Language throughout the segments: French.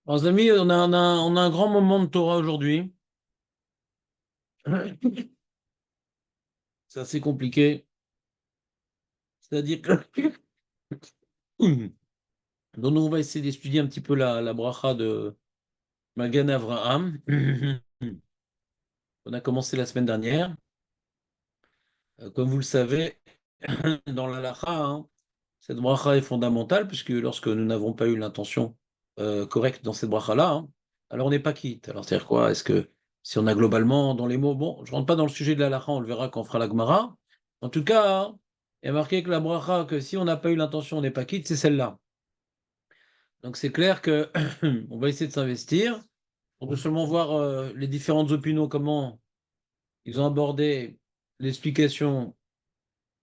Alors, les amis, on a un grand moment de Torah aujourd'hui. C'est assez compliqué. C'est-à-dire que donc, on va essayer d'étudier un petit peu la bracha de Magan Avraham. On a commencé la semaine dernière. Comme vous le savez, dans l'halakha, cette bracha est fondamentale puisque lorsque nous n'avons pas eu l'intention correcte dans cette bracha-là, alors on n'est pas quitte. Alors c'est-à-dire quoi? Est-ce que si on a globalement dans les mots, bon, je ne rentre pas dans le sujet de l'halakha, on le verra quand on fera la Gemara. En tout cas, il y a marqué que la bracha, que si on n'a pas eu l'intention, on n'est pas quitte, c'est celle-là. Donc c'est clair que on va essayer de s'investir. On peut seulement voir les différentes opinions, comment ils ont abordé l'explication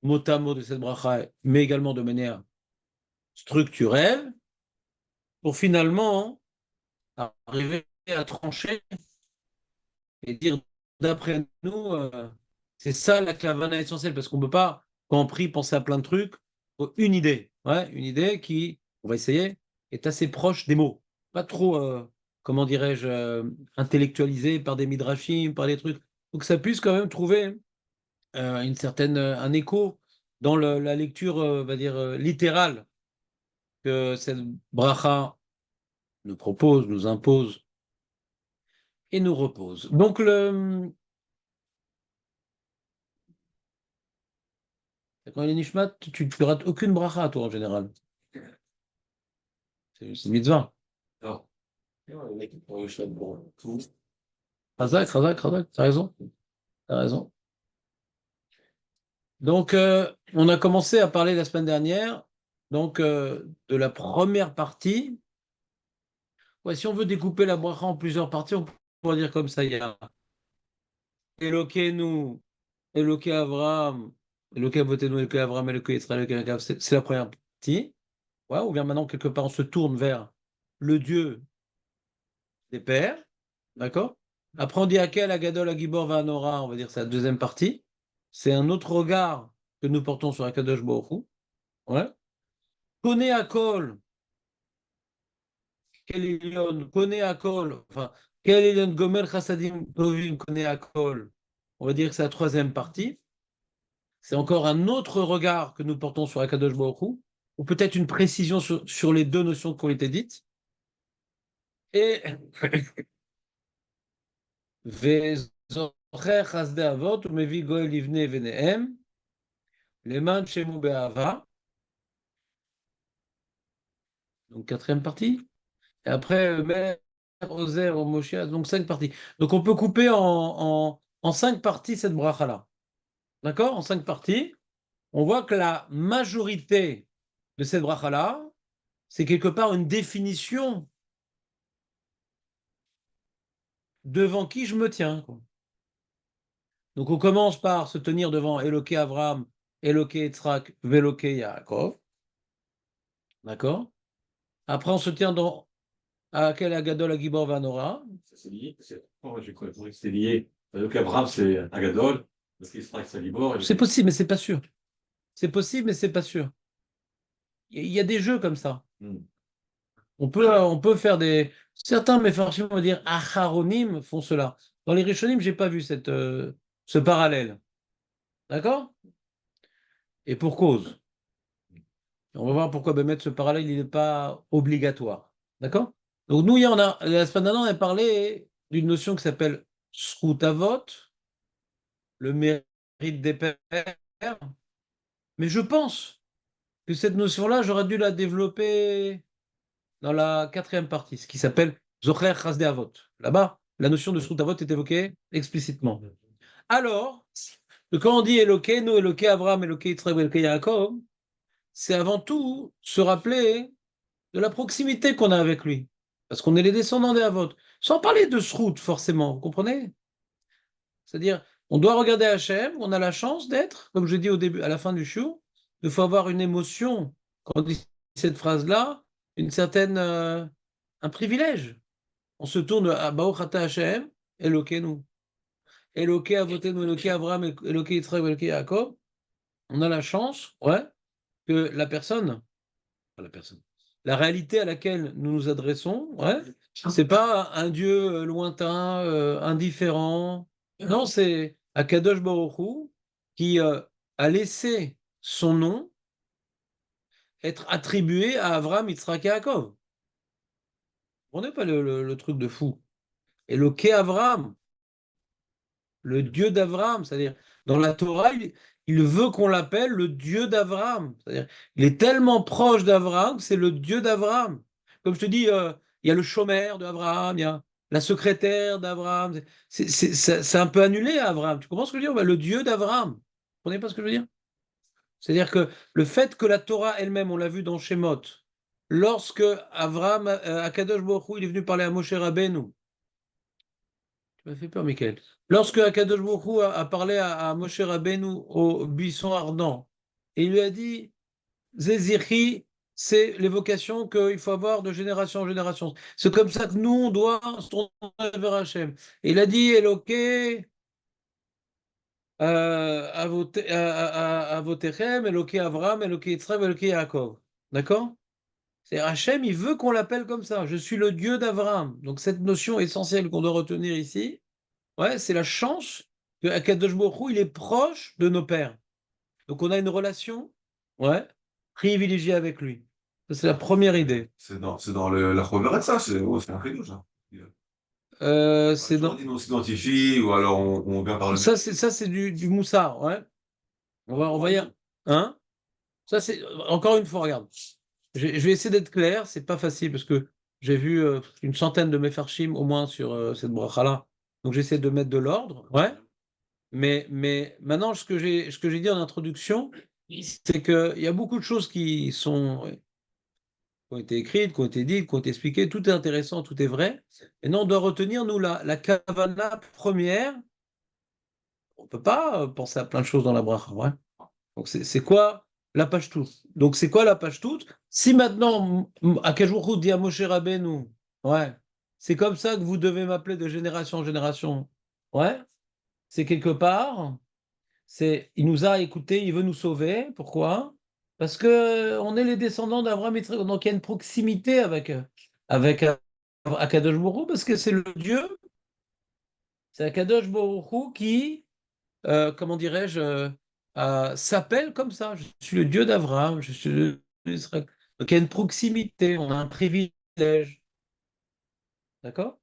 mot à mot de cette bracha, mais également de manière structurelle, pour finalement arriver à trancher et dire, d'après nous, c'est ça la clavana essentielle, parce qu'on ne peut pas, quand on prie, penser à plein de trucs. Faut une idée, ouais, une idée qui, on va essayer, est assez proche des mots. Pas trop, comment dirais-je, intellectualisée par des midrashim, par des trucs. Faut que ça puisse quand même trouver une certaine, un écho dans la lecture, on va dire, littérale que cette bracha nous propose, nous impose et nous repose. Donc, quand il est Nishmat, tu ne rates aucune bracha, toi, en général. C'est une mitzvah. Non. Razak, Razak, Razak, t'as raison. T'as raison. Donc, on a commencé à parler la semaine dernière, donc, de la première partie. Ouais, si on veut découper la bracha en plusieurs parties, on pourrait dire comme ça, il y a Elokeinu, Eloke Avraham, Eloke Avotenu, Eloke Avraham, Eloke Israël, Eloke Yaakov, c'est la première partie. Ouais, ou bien maintenant, quelque part, on se tourne vers le Dieu des pères. D'accord? Après, on dit Akel, Agadol, Agibor, Vanora, on va dire c'est la deuxième partie. C'est un autre regard que nous portons sur Akadosh Baruch Hu. Ouais. Connaît Akol, Kel Elyon, connaît Akol, enfin, Kel Elyon, Gomer, Chassadim, Tovim, connaît Akol. On va dire que c'est la troisième partie. C'est encore un autre regard que nous portons sur Akadosh Baruch Hu, ou peut-être une précision sur les deux notions qui ont été dites. Et Vezocher Chasdei Avot, Umevi Goel Livne Venehem, Leman Shemu Be'ava, donc quatrième partie. Et après, Mer, Ozer, Moshe, donc cinq parties. Donc on peut couper en cinq parties cette bracha-là. D'accord? En cinq parties. On voit que la majorité de cette bracha-là, c'est quelque part une définition devant qui je me tiens, quoi. Donc on commence par se tenir devant Eloké Abraham, Eloké Yitzhak, Veloké Yaakov. D'accord? Après, on se tient dans Akel Agadol Agibor Vanora. Ça, c'est lié. Moi, j'ai compris que c'était lié. Donc, Abraham, c'est Agadol, parce qu'Israël, c'est Libor. C'est possible, mais c'est pas sûr. C'est possible, mais c'est pas sûr. Il y a des jeux comme ça. Hmm. On peut faire des. Certains méfarshim vont dire Acharonim font cela. Dans les Rishonim, j'ai pas vu ce parallèle. D'accord? Et pour cause. On va voir pourquoi mettre ce parallèle, il n'est pas obligatoire. D'accord? Donc, nous, la semaine dernière, on a parlé d'une notion qui s'appelle Srutavot, le mérite des pères. Mais je pense que cette notion-là, j'aurais dû la développer dans la quatrième partie, ce qui s'appelle Zocher Chasdei Avot. Là-bas, la notion de Srut Avot est évoquée explicitement. Alors, quand on dit Elokeinu, Eloké Abraham, Eloké Yitzhak, Eloké Yaakov, c'est avant tout se rappeler de la proximité qu'on a avec lui. Parce qu'on est les descendants des Avot. Sans parler de Srut, forcément, vous comprenez? C'est-à-dire, on doit regarder Hachem, on a la chance d'être, comme je dis au début, à la fin du show, il faut avoir une émotion, quand on dit cette phrase-là, une certaine, un privilège. On se tourne à Baruch Ata Hashem, Elokeinu. Eloke Avotenu, Eloke Abraham, Eloke Yitzhak, Eloke Yaakov. On a la chance, ouais, que la personne, pas la personne, la réalité à laquelle nous nous adressons, ouais, c'est pas un Dieu lointain, indifférent. Non, c'est Akadosh Baruch Hu qui a laissé son nom être attribué à Avraham, Yitzhak et Yaakov. On n'est pas le truc de fou. Et le Ké Avraham, le Dieu d'Abraham. C'est-à-dire, dans la Torah, il veut qu'on l'appelle le Dieu d'Abraham. C'est-à-dire, il est tellement proche d'Abraham que c'est le Dieu d'Abraham. Comme je te dis, il y a le chômeur d'Abraham, il y a la secrétaire d'Abraham. C'est un peu annulé à Abraham. Tu comprends ce que je veux dire? Le Dieu d'Abraham. Vous comprenez pas ce que je veux dire? C'est-à-dire que le fait que la Torah elle-même, on l'a vu dans Shemot, lorsque Abraham, Akadosh Baruch Hu, il est venu parler à Moshe Rabbeinu, tu m'as fait peur, Michael. Lorsque Akadosh Baruch Hu a parlé à Moshe Rabbeinu au buisson ardent, et il lui a dit, Zézirhi, c'est l'évocation qu'il faut avoir de génération en génération. C'est comme ça que nous, on doit se tourner vers Hachem. Et il a dit, Eloké, Avotechem, Eloké Avram, Eloké Yitzhak, Eloké Yaakov. D'accord? C'est Hachem, il veut qu'on l'appelle comme ça. Je suis le Dieu d'Abraham. Donc cette notion essentielle qu'on doit retenir ici, ouais, c'est la chance que Akadosh Baruch Hu, il est proche de nos pères. Donc on a une relation, ouais, privilégiée avec lui. Ça, c'est la première idée. C'est dans la Chomered, ça, c'est un chidouche, hein. C'est Soit dans... on dit on s'identifie, ou alors on vient par le même. Ça, c'est du moussard, ouais. On va y... Hein? Ça, c'est... Encore une fois, regarde. Je vais essayer d'être clair, c'est pas facile parce que j'ai vu une centaine de mefarshim au moins sur cette bracha-là. Donc j'essaie de mettre de l'ordre, ouais. Mais maintenant, ce que j'ai dit en introduction, c'est qu'il y a beaucoup de choses qui ont été écrites, qui ont été dites, qui ont été expliquées. Tout est intéressant, tout est vrai. Et non, on doit retenir, nous, la kavana première. On ne peut pas penser à plein de choses dans la bracha, ouais. Donc, c'est quoi la page toute? Donc, c'est quoi la page toute? Si maintenant, Akashvrout dit à Moshe Rabbeinu, ouais, c'est comme ça que vous devez m'appeler de génération en génération, ouais, c'est quelque part. Il nous a écoutés, il veut nous sauver. Pourquoi? Parce que on est les descendants d'Abraham et Yitzhak, donc il y a une proximité avec Akadosh Baruch Hu, parce que c'est le Dieu, c'est Akadosh Baruch Hu qui, comment dirais-je, s'appelle comme ça. Je suis le Dieu d'Abraham, je suis le Dieu d'Israël. Donc il y a une proximité, on a un privilège, d'accord?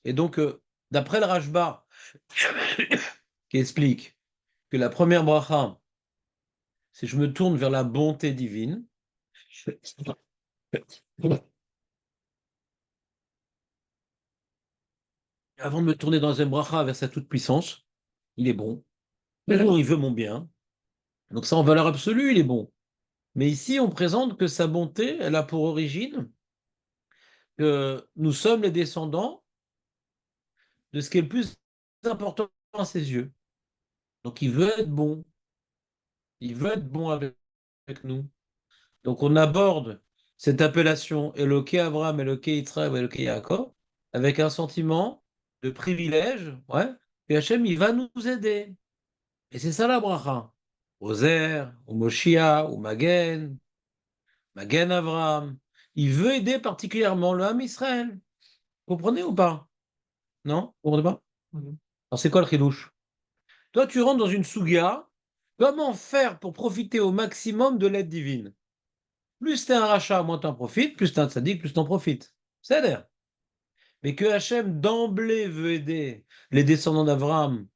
Et donc, d'après le Rashba, qui explique que la première bracha, c'est je me tourne vers la bonté divine. Avant de me tourner dans un bracha vers sa toute-puissance, il est bon. Il veut mon bien. Donc ça, en valeur absolue, il est bon. Mais ici, on présente que sa bonté, elle a pour origine que nous sommes les descendants de ce qui est le plus important à ses yeux. Donc il veut être bon. Il veut être bon avec nous. Donc on aborde cette appellation Eloké Abraham, Eloké Yitzhak, Eloké Yaakov avec un sentiment de privilège, ouais, et Hachem, il va nous aider. Et c'est ça la bracha. Ozer, ou Moshia, ou Magen, Magen Avraham. Il veut aider particulièrement le Ham Israël. Vous comprenez ou pas? Non? Vous comprenez pas? Mhm. Alors c'est quoi le chidouche? Toi, tu rentres dans une souga. Comment faire pour profiter au maximum de l'aide divine? Plus t'es un rachat, moins t'en profites. Plus t'es un tzaddik, plus t'en profites. C'est l'air. Mais que Hachem d'emblée veut aider les descendants d'Abraham,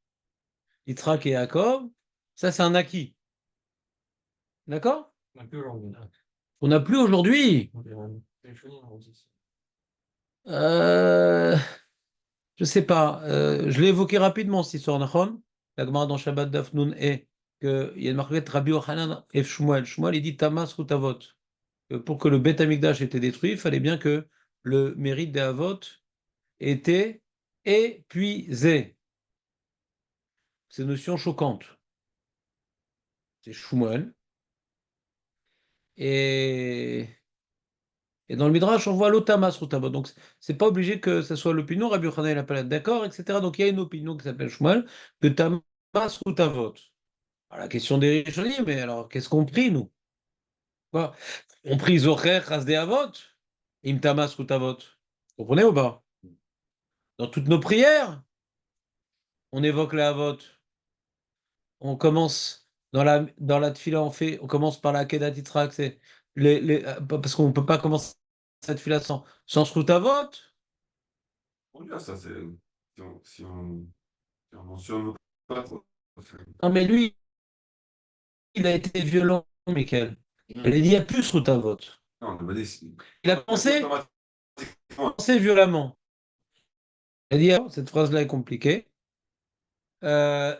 Yitzhak et Yaakov, ça c'est un acquis. D'accord? On n'a plus aujourd'hui. Euh, je sais pas. Je l'ai évoqué rapidement cette histoire, Nachon. La Gemara dans Shabbat Dafnoun est qu'il y a une marquette Rabbi Yochanan et Shmuel. Shmuel, il dit Tamas Rutavot. Pour que le Beth Amikdash était détruit, il fallait bien que le mérite des Havot était épuisé. C'est une notion choquante. C'est Shmuel. Et Et dans le Midrash, on voit l'Otamas Rutabot. Donc, c'est pas obligé que ce soit l'opinion. Rabbi Yochanan, il appelle d'accord, etc. Donc, il y a une opinion qui s'appelle Shmuel, que Tamas Rutavot. Alors, la question des Rishonim, mais alors, qu'est-ce qu'on prie, nous? Quoi? On prie Zocher, Chasdei Avot, Imtamas Avot. Vous comprenez ou pas? Dans toutes nos prières, on évoque la Avot. On commence dans la tfila, on commence par la Kedat Yitzhak, c'est parce qu'on ne peut pas commencer cette tfila sans Shrut Avot. On dit, ça, c'est. Si on mentionne pas, quoi. Non, mais lui, il a été violent, Michael. Il a dit, il n'y a plus Shrut Avot. Non, on a dit. Il a commencé violemment. Il a dit, ah, cette phrase-là est compliquée. Euh,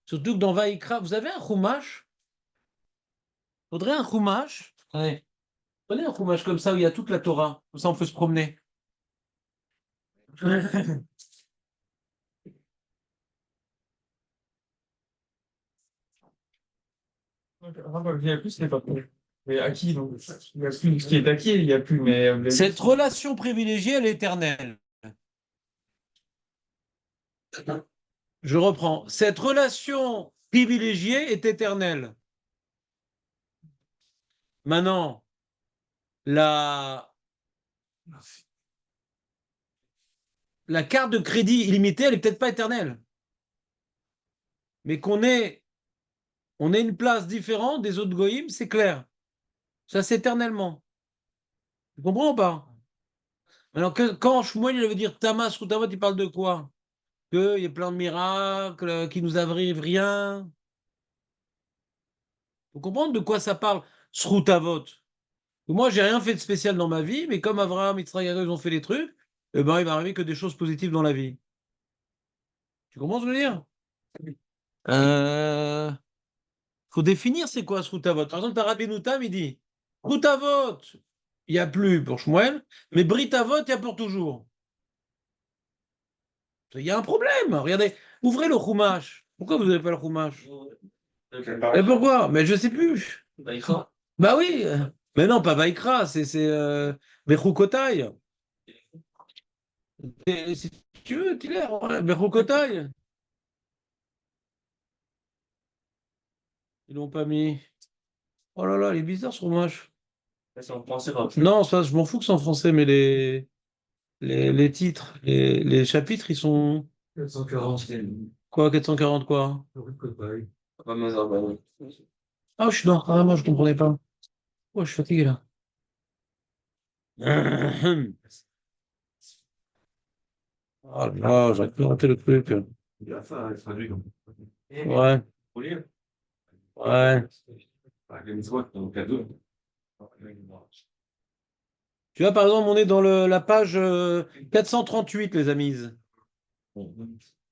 Surtout que dans Vaïkra, vous avez un chumash. Il faudrait un chumash. Ouais. Prenez un chumash comme ça où il y a toute la Torah. Comme ça, on peut se promener. Il n'y a plus, ce n'est pas plus. Mais acquis, donc. Il n'y a plus ce qui est acquis, il n'y a plus. Mais Cette relation privilégiée, elle est éternelle. Je reprends. Cette relation privilégiée est éternelle. Maintenant, la, la carte de crédit illimitée, elle n'est peut-être pas éternelle. Mais on ait une place différente des autres goïms, c'est clair. Ça, c'est éternellement. Tu comprends ou pas? Alors, quand Shmuel il veut dire Tamas ou Tavot, il parle de quoi? Qu'il y a plein de miracles, qu'il nous arrive rien. Vous comprenez de quoi ça parle, Srutavot? Moi, j'ai rien fait de spécial dans ma vie, mais comme Abraham, Yitzhak, Yaakov, ils ont fait des trucs, eh ben, il va arriver que des choses positives dans la vie. Tu comprends ce que je veux dire? Euh, faut définir c'est quoi Srutavot. Par exemple, Rabbeinu Tam, il dit Srutavot, il n'y a plus pour Shmuel, mais Britavot, il y a pour toujours. Il y a un problème. Regardez, ouvrez le Chumash. Pourquoi vous n'avez pas le Chumash? Et pourquoi? Mais je ne sais plus. Bah oui. Mais non, pas Vaikra, c'est Bechukotai. Si tu veux, Tiller, ouais, Bechukotai. Ils l'ont pas mis. Oh là là, il est bizarre ce Chumash. c'est en français, pas. Non, ça, je m'en fous que c'est en français, mais les titres, les chapitres, ils sont. 440. Quoi, 440 quoi? Pas mal, bah oui. Ah, je suis dans. Ah, moi, je comprenais pas. Oh, je suis fatigué là. Oh là là, j'aurais pu rater le truc. Il y a ça, il traduit comme. Ouais, Faut lire. ouais. Avec les mitzvot, donc cadeau. Tu vois, par exemple, on est dans la page 438, les amis.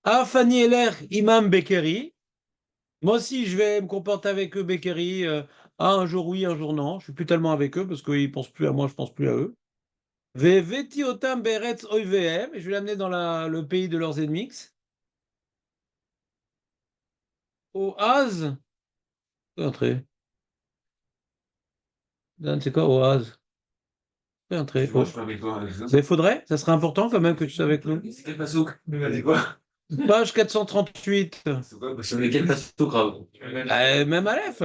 Afani Eler Imam Bekeri. Moi aussi, je vais me comporter avec eux, Bekeri. Un jour oui, un jour non. Je suis plus tellement avec eux parce qu'ils pensent plus à moi, je pense plus à eux. Veti Otam Beretz Oivem. Et je vais l'amener dans le pays de leurs ennemis. Oaz. Entrer. Dan, c'est quoi Oaz? Entrer. Moi, je suis avec toi. Mais faudrait, ça serait important quand même que tu sois avec nous. C'est quel pasouk? Il a dit quoi? Page 438. C'est quoi? Sur lesquels pasouk, grave. Même Aleph.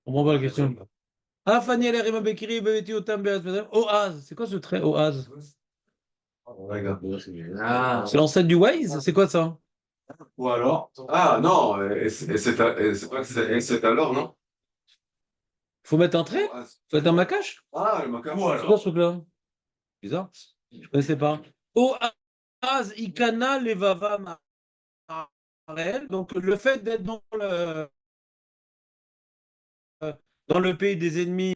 On comprend pas la question. Ah, Fanny, elle est Rima Bekiri, Beveti, Otam, Beretz, Oaz. C'est quoi ce trait, Oaz? Regarde. Ah. C'est l'ancêtre du Waze? C'est quoi ça? Ou alors? Ah non, c'est pas que c'est alors, non? Faut mettre un trait? Faut mettre un macache? Ah, le macaron C'est quoi alors. ce truc-là? Bizarre. Je connaissais pas. Oaz, Ikana, Levava, Marel. Donc, le fait d'être dans le pays des ennemis,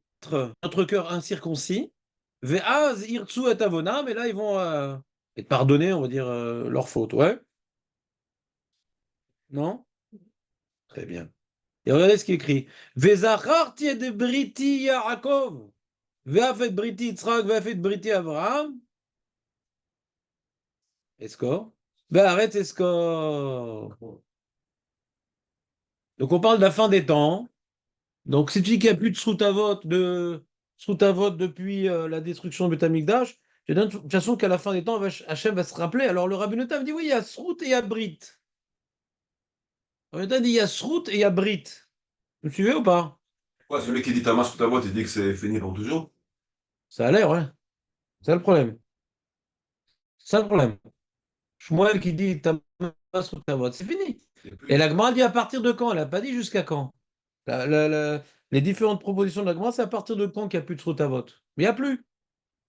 notre cœur incirconcis. Ve'az, Irtsu et Avona, mais là, ils vont être pardonnés, on va dire, leur faute. Ouais? Non? Très bien. Et regardez ce qu'il écrit. Vezacharti de Briti Yaakov. Ve'afet Briti Yitzhak, ve'afet Briti Abraham. Escort. Ve'aret Escort. Donc on parle de la fin des temps. Donc si tu dis qu'il n'y a plus de Srutavot depuis la destruction de Betamikdash, j'ai de toute façon qu'à la fin des temps, Hachem va se rappeler. Alors le Rabbi Notam dit oui, il y a Srut et il y a Brit. Le Rabbi Notam dit il y a Srut et il y a Brit. Vous me suivez ou pas? Ouais, celui qui dit ta main sur ta boîte, il dit que c'est fini pour toujours. Ça a l'air, ouais. C'est ça le problème. C'est ça le problème. Shmuel qui dit ta main sur ta boîte, c'est fini. Il y a Et plus. la Gemara dit à partir de quand? Elle n'a pas dit jusqu'à quand. Les différentes propositions de la Gemara, c'est à partir de quand qu'il n'y a plus de Srutavot. Mais il n'y a plus.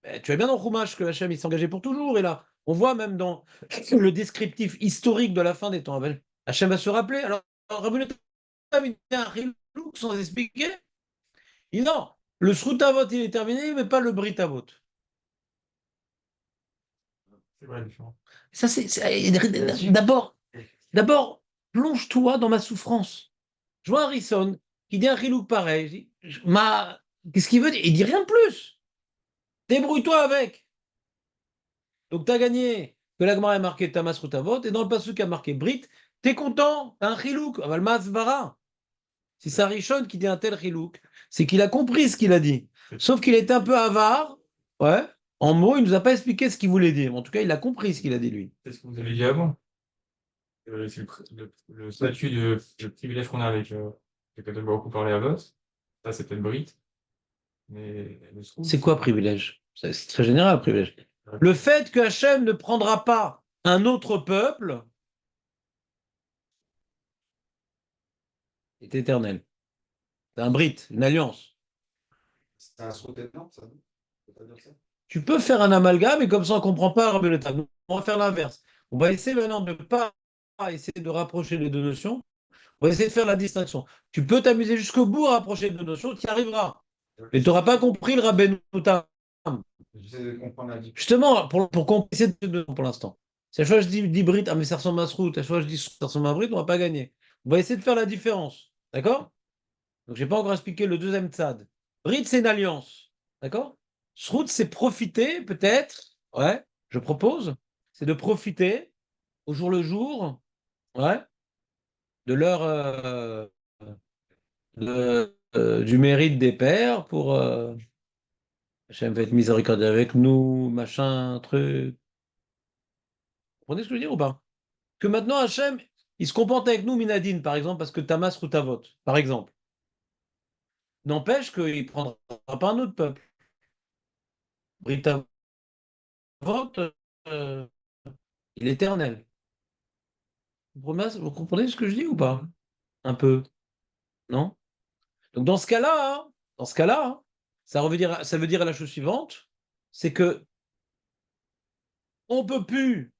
Ben, tu as bien dans Chumash que Hachem il s'est engagé pour toujours. Et là, on voit même dans le descriptif historique de la fin des temps. Hachem va se rappeler. Alors, Rabbi Natan, il dit un chilouk sans expliquer. Il dit non, le Srutavot il est terminé, mais pas le Britavot. C'est vrai, différent. Ça, d'abord, plonge-toi dans ma souffrance. Je vois Harrison qui dit un chilouk pareil. Qu'est-ce qu'il veut dire? Il dit rien de plus. Débrouille-toi avec. Donc, tu as gagné que l'Agmara ait marqué Tamas Rutavot, et dans le passage qui a marqué Brit, t'es content, t'as un chilouk, Avalmas Vara. Si c'est Rishon qui dit un tel chilouk, c'est qu'il a compris ce qu'il a dit. Sauf qu'il était un peu avare, ouais. En mots, il nous a pas expliqué ce qu'il voulait dire. En tout cas, il a compris ce qu'il a dit, lui. C'est ce que vous avez dit avant. C'est le statut de privilège qu'on a avec le catholique beaucoup parlé à Voss. Ça, c'est peut-être Brit. Mais le Srout, C'est quoi privilège? C'est très général, privilège. Le fait que Hachem ne prendra pas un autre peuple est éternel. C'est un brit, une alliance. C'est un saut énorme, ça, non? On peut pas dire ça. Tu peux faire un amalgame et comme ça on ne comprend pas Rabbi Natan. On va faire l'inverse. On va essayer maintenant de ne pas essayer de rapprocher les deux notions. On va essayer de faire la distinction. Tu peux t'amuser jusqu'au bout à rapprocher les deux notions, tu y arriveras. Mais tu n'auras pas compris le Rabbi Natan. J'essaie de comprendre la différence. Justement, pour qu'on essaie de deux pour l'instant. Si à chaque fois je dis Brit, ah mais ça ressemble à Srout, à chaque fois je dis ça ressemble à Brit, on ne va pas gagner. On va essayer de faire la différence. D'accord? Donc, je n'ai pas encore expliqué le deuxième tzad. Brit, c'est une alliance. D'accord? Srout, c'est profiter, peut-être, ouais, je propose, c'est de profiter au jour le jour, ouais, de leur, du mérite des pères pour Hachem va être miséricordieux avec nous, machin, truc. Vous comprenez ce que je veux dire ou pas? Que maintenant, Hachem, il se comporte avec nous, Minadine, par exemple, parce que Tamas Routavot, par exemple. N'empêche qu'il ne prendra pas un autre peuple. Brit Avot, euh, il est éternel. Vous comprenez ce que je dis ou pas? Un peu, non? Donc dans ce cas-là, hein, ça veut dire la chose suivante, c'est que on peut plus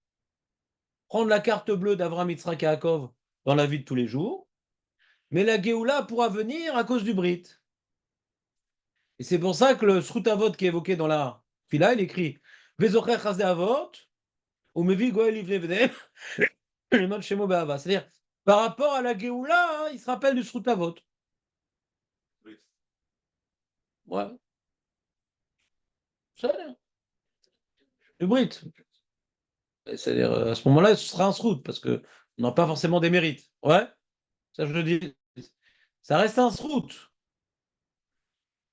prendre la carte bleue d'Avraham, Yitzhak et Yaakov dans la vie de tous les jours, mais la Géoula pourra venir à cause du Brit. Et c'est pour ça que le Srutavot qui est évoqué dans la Fila, il écrit Vezocher Chasde Avot, ou Mevi Goel Ivne Vnem, Limon Shemo Be'ava. C'est-à-dire, par rapport à la Géoula, hein, il se rappelle du Srutavot. Oui. Ouais, ça a l'air. Le Brit. C'est-à-dire, à ce moment-là, ce sera un srout, parce qu'on n'a pas forcément des mérites. Ouais, ça je le dis. Ça reste un srout,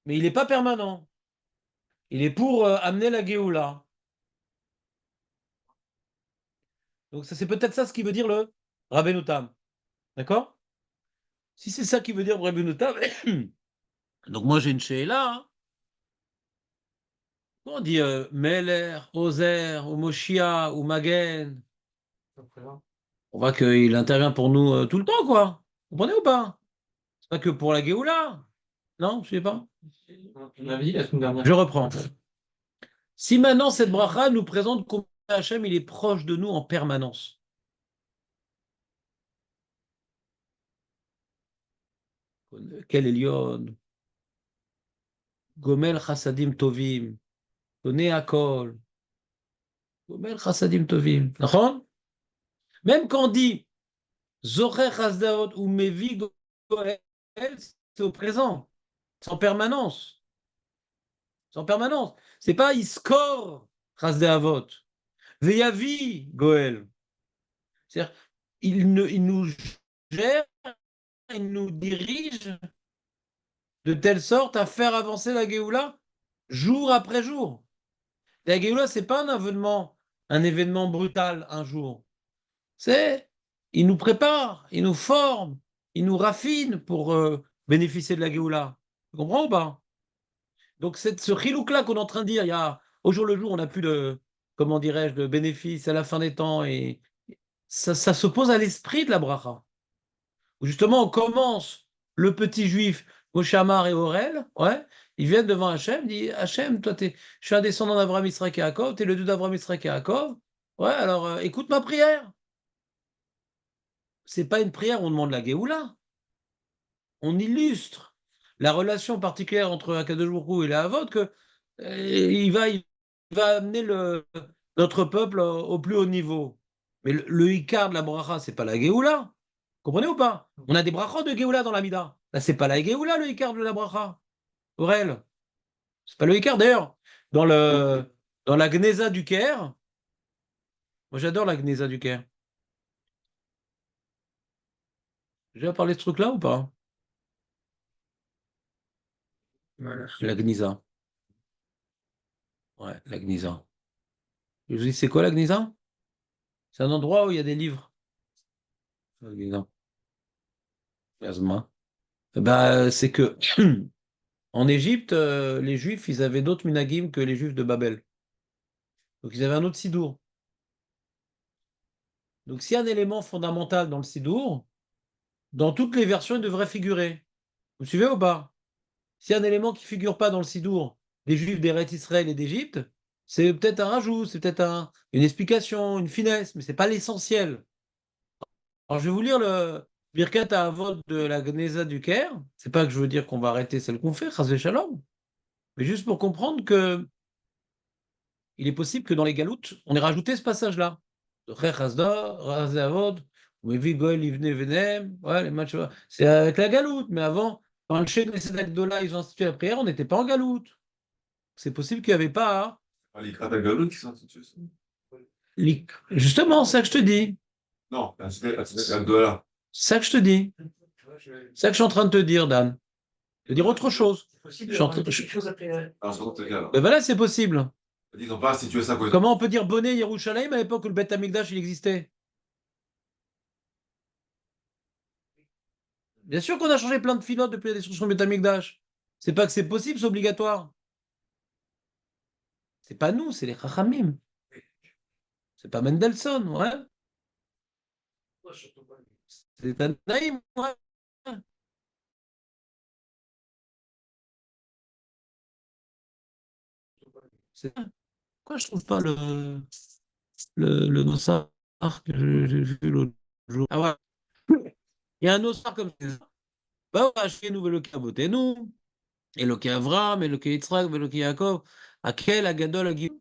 mais il n'est pas permanent. Il est pour amener la Géoula. Donc ça, c'est peut-être ça ce qui veut dire le Rabbeinu Tam. D'accord? Si c'est ça qui veut dire Rabbeinu Tam, donc moi j'ai une Sheila. Hein. Comment on dit Meler, Ozer, ou Moshia, ou Magen? On voit qu'il intervient pour nous tout le temps, quoi. Vous comprenez ou pas? C'est pas que pour la Géoula. Non, je sais pas. On avait dit la semaine dernière. Je reprends. Si maintenant cette bracha nous présente combien Hachem il est proche de nous en permanence. Quel Elion, Gomel Chassadim Tovim, Koné Akol, Gomel Chassadim Tovim. D'accord? Même quand on dit Zocher Chasdaot ou Mevi Goel, c'est au présent, c'est en permanence. C'est en permanence. C'est pas il score Chasdeavot. Veyavi Goel. C'est-à-dire, il nous gère, il nous dirige de telle sorte à faire avancer la Géoula jour après jour. La Géoula, ce n'est pas un événement brutal un jour. C'est, il nous prépare, il nous forme, il nous raffine pour bénéficier de la Géoula. Tu comprends ou pas? Donc, ce chilouk-là qu'on est en train de dire, il y a, au jour le jour, on n'a plus de, comment dirais-je, de bénéfices à la fin des temps, et ça s'oppose à l'esprit de la bracha. Où justement, on commence le petit juif, Moshamar et Aurel, ouais, ils viennent devant Hachem, disent Hachem, toi, je suis un descendant d'Abraham, Israël et Yaakov, tu es le dieu d'Abraham, Israël et Yaakov, ouais, alors écoute ma prière. C'est pas une prière, on demande la Géoula. On illustre la relation particulière entre Akadosh Baruch Hu et la Havot que il va amener notre peuple au plus haut niveau. Mais le Icar de la bracha, c'est pas la Géoula. Comprenez ou pas? On a des brachot de Géoula dans la Mida. Là, c'est pas la Géoula, le Icar de la bracha. Aurel. C'est pas le Icar. D'ailleurs, dans la Gneza du Caire, moi j'adore la Gneza du Caire. J'ai déjà parlé de ce truc-là ou pas? La Gnisa. Ouais, la Gnisa. Je vous dis, c'est quoi la Gnisa? C'est un endroit où il y a des livres. La Gnisa. Yazma. C'est que en Égypte, les Juifs, ils avaient d'autres minagim que les Juifs de Babel. Donc ils avaient un autre sidour. Donc s'il y a un élément fondamental dans le sidour, dans toutes les versions, il devrait figurer. Vous suivez ou pas? S'il y a un élément qui ne figure pas dans le sidour des Juifs d'Eretz Israël et d'Égypte, c'est peut-être un rajout, c'est peut-être une explication, une finesse, mais ce n'est pas l'essentiel. Alors je vais vous lire le Birkat Avot de la Gneza du Caire. C'est pas que je veux dire qu'on va arrêter celle qu'on fait, Chas Shalom, mais juste pour comprendre que il est possible que dans les galoutes, on ait rajouté ce passage-là. Ouais, les matchs, c'est avec la galoute, mais avant, quand le Cheikh et Sedagdola, ils ont institué la prière, on n'était pas en galoute. C'est possible qu'il n'y avait pas. Hein. Ah, les Kratagalout qui sont situés. Justement, c'est ça que je te dis. Non, c'est Abdullah. C'est ça que je te dis. C'est ça que je suis en train de te dire, Dan. De dire autre chose. Je suis en train- je- Alors, c'est dans cas, là. Ben voilà, c'est possible. Ils n'ont pas situé ça quoi. Comment on peut dire Bonnet Yerushalayim à l'époque où le Beth Amikdash il existait? Bien sûr qu'on a changé plein de filotes depuis la destruction du Beth Amikdash. C'est pas que c'est possible, c'est obligatoire. C'est pas nous, c'est les Chachamim. C'est pas Mendelssohn, ouais. C'est Tanaïm, ouais. C'est ça. Pourquoi je trouve pas le Nossar que j'ai vu l'autre jour? Ah ouais. Il y a un Nossar comme ça. Bah ouais, chez nous, Eloké Avotenu, Eloké Avram, Eloké Yitzhak, Eloké Yaakov, Akel, Agadol, Agim.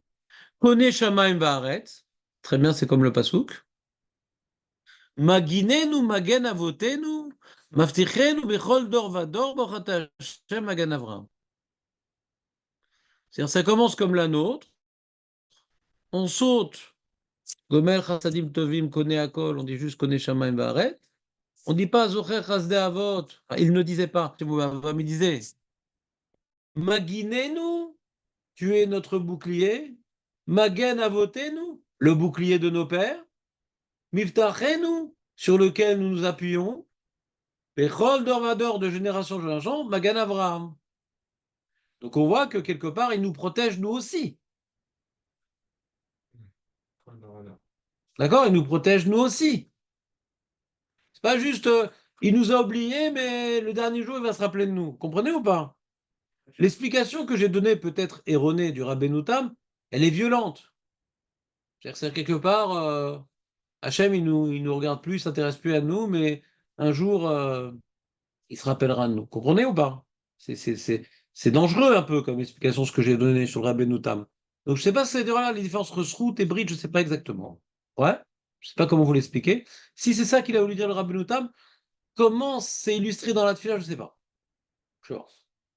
Kone Shamaim Baaretz. Très bien, c'est comme le Pasouk. Maginenu, Magen Avotenu, Maftichenu, Bechol Dor Vador, Bochat Hashem, Magen Avram. C'est-à-dire, ça commence comme la nôtre. On saute. Gomer Chassadim Tovim, Kone Akol, on dit juste Kone Shamaim Baaretz. On ne dit pas Zocher Chasde Avot. Enfin, il ne disait pas. Il disait Maginenu, tu es notre bouclier. Magen Avotenu, le bouclier de nos pères. Miftachenu, sur lequel nous nous appuyons. Bechol Dorvador, de génération en génération, Magan Avraham. Donc on voit que quelque part, il nous protège nous aussi. D'accord? Il nous protège nous aussi. C'est pas juste, il nous a oubliés, mais le dernier jour, il va se rappeler de nous. Comprenez ou pas? L'explication que j'ai donnée, peut-être erronée, du Rabbeinu Tam, elle est violente. C'est-à-dire quelque part, Hachem, il nous regarde plus, il s'intéresse plus à nous, mais un jour, il se rappellera de nous. Comprenez ou pas? C'est dangereux un peu comme explication ce que j'ai donné sur le Rabbeinu Tam. Donc je ne sais pas si c'est voilà, les différences entre route et bridge, je ne sais pas exactement. Ouais, je ne sais pas comment vous l'expliquer. Si c'est ça qu'il a voulu dire le Rabbeinu Tam, comment c'est illustré dans la Tfila, je ne sais pas. Genre,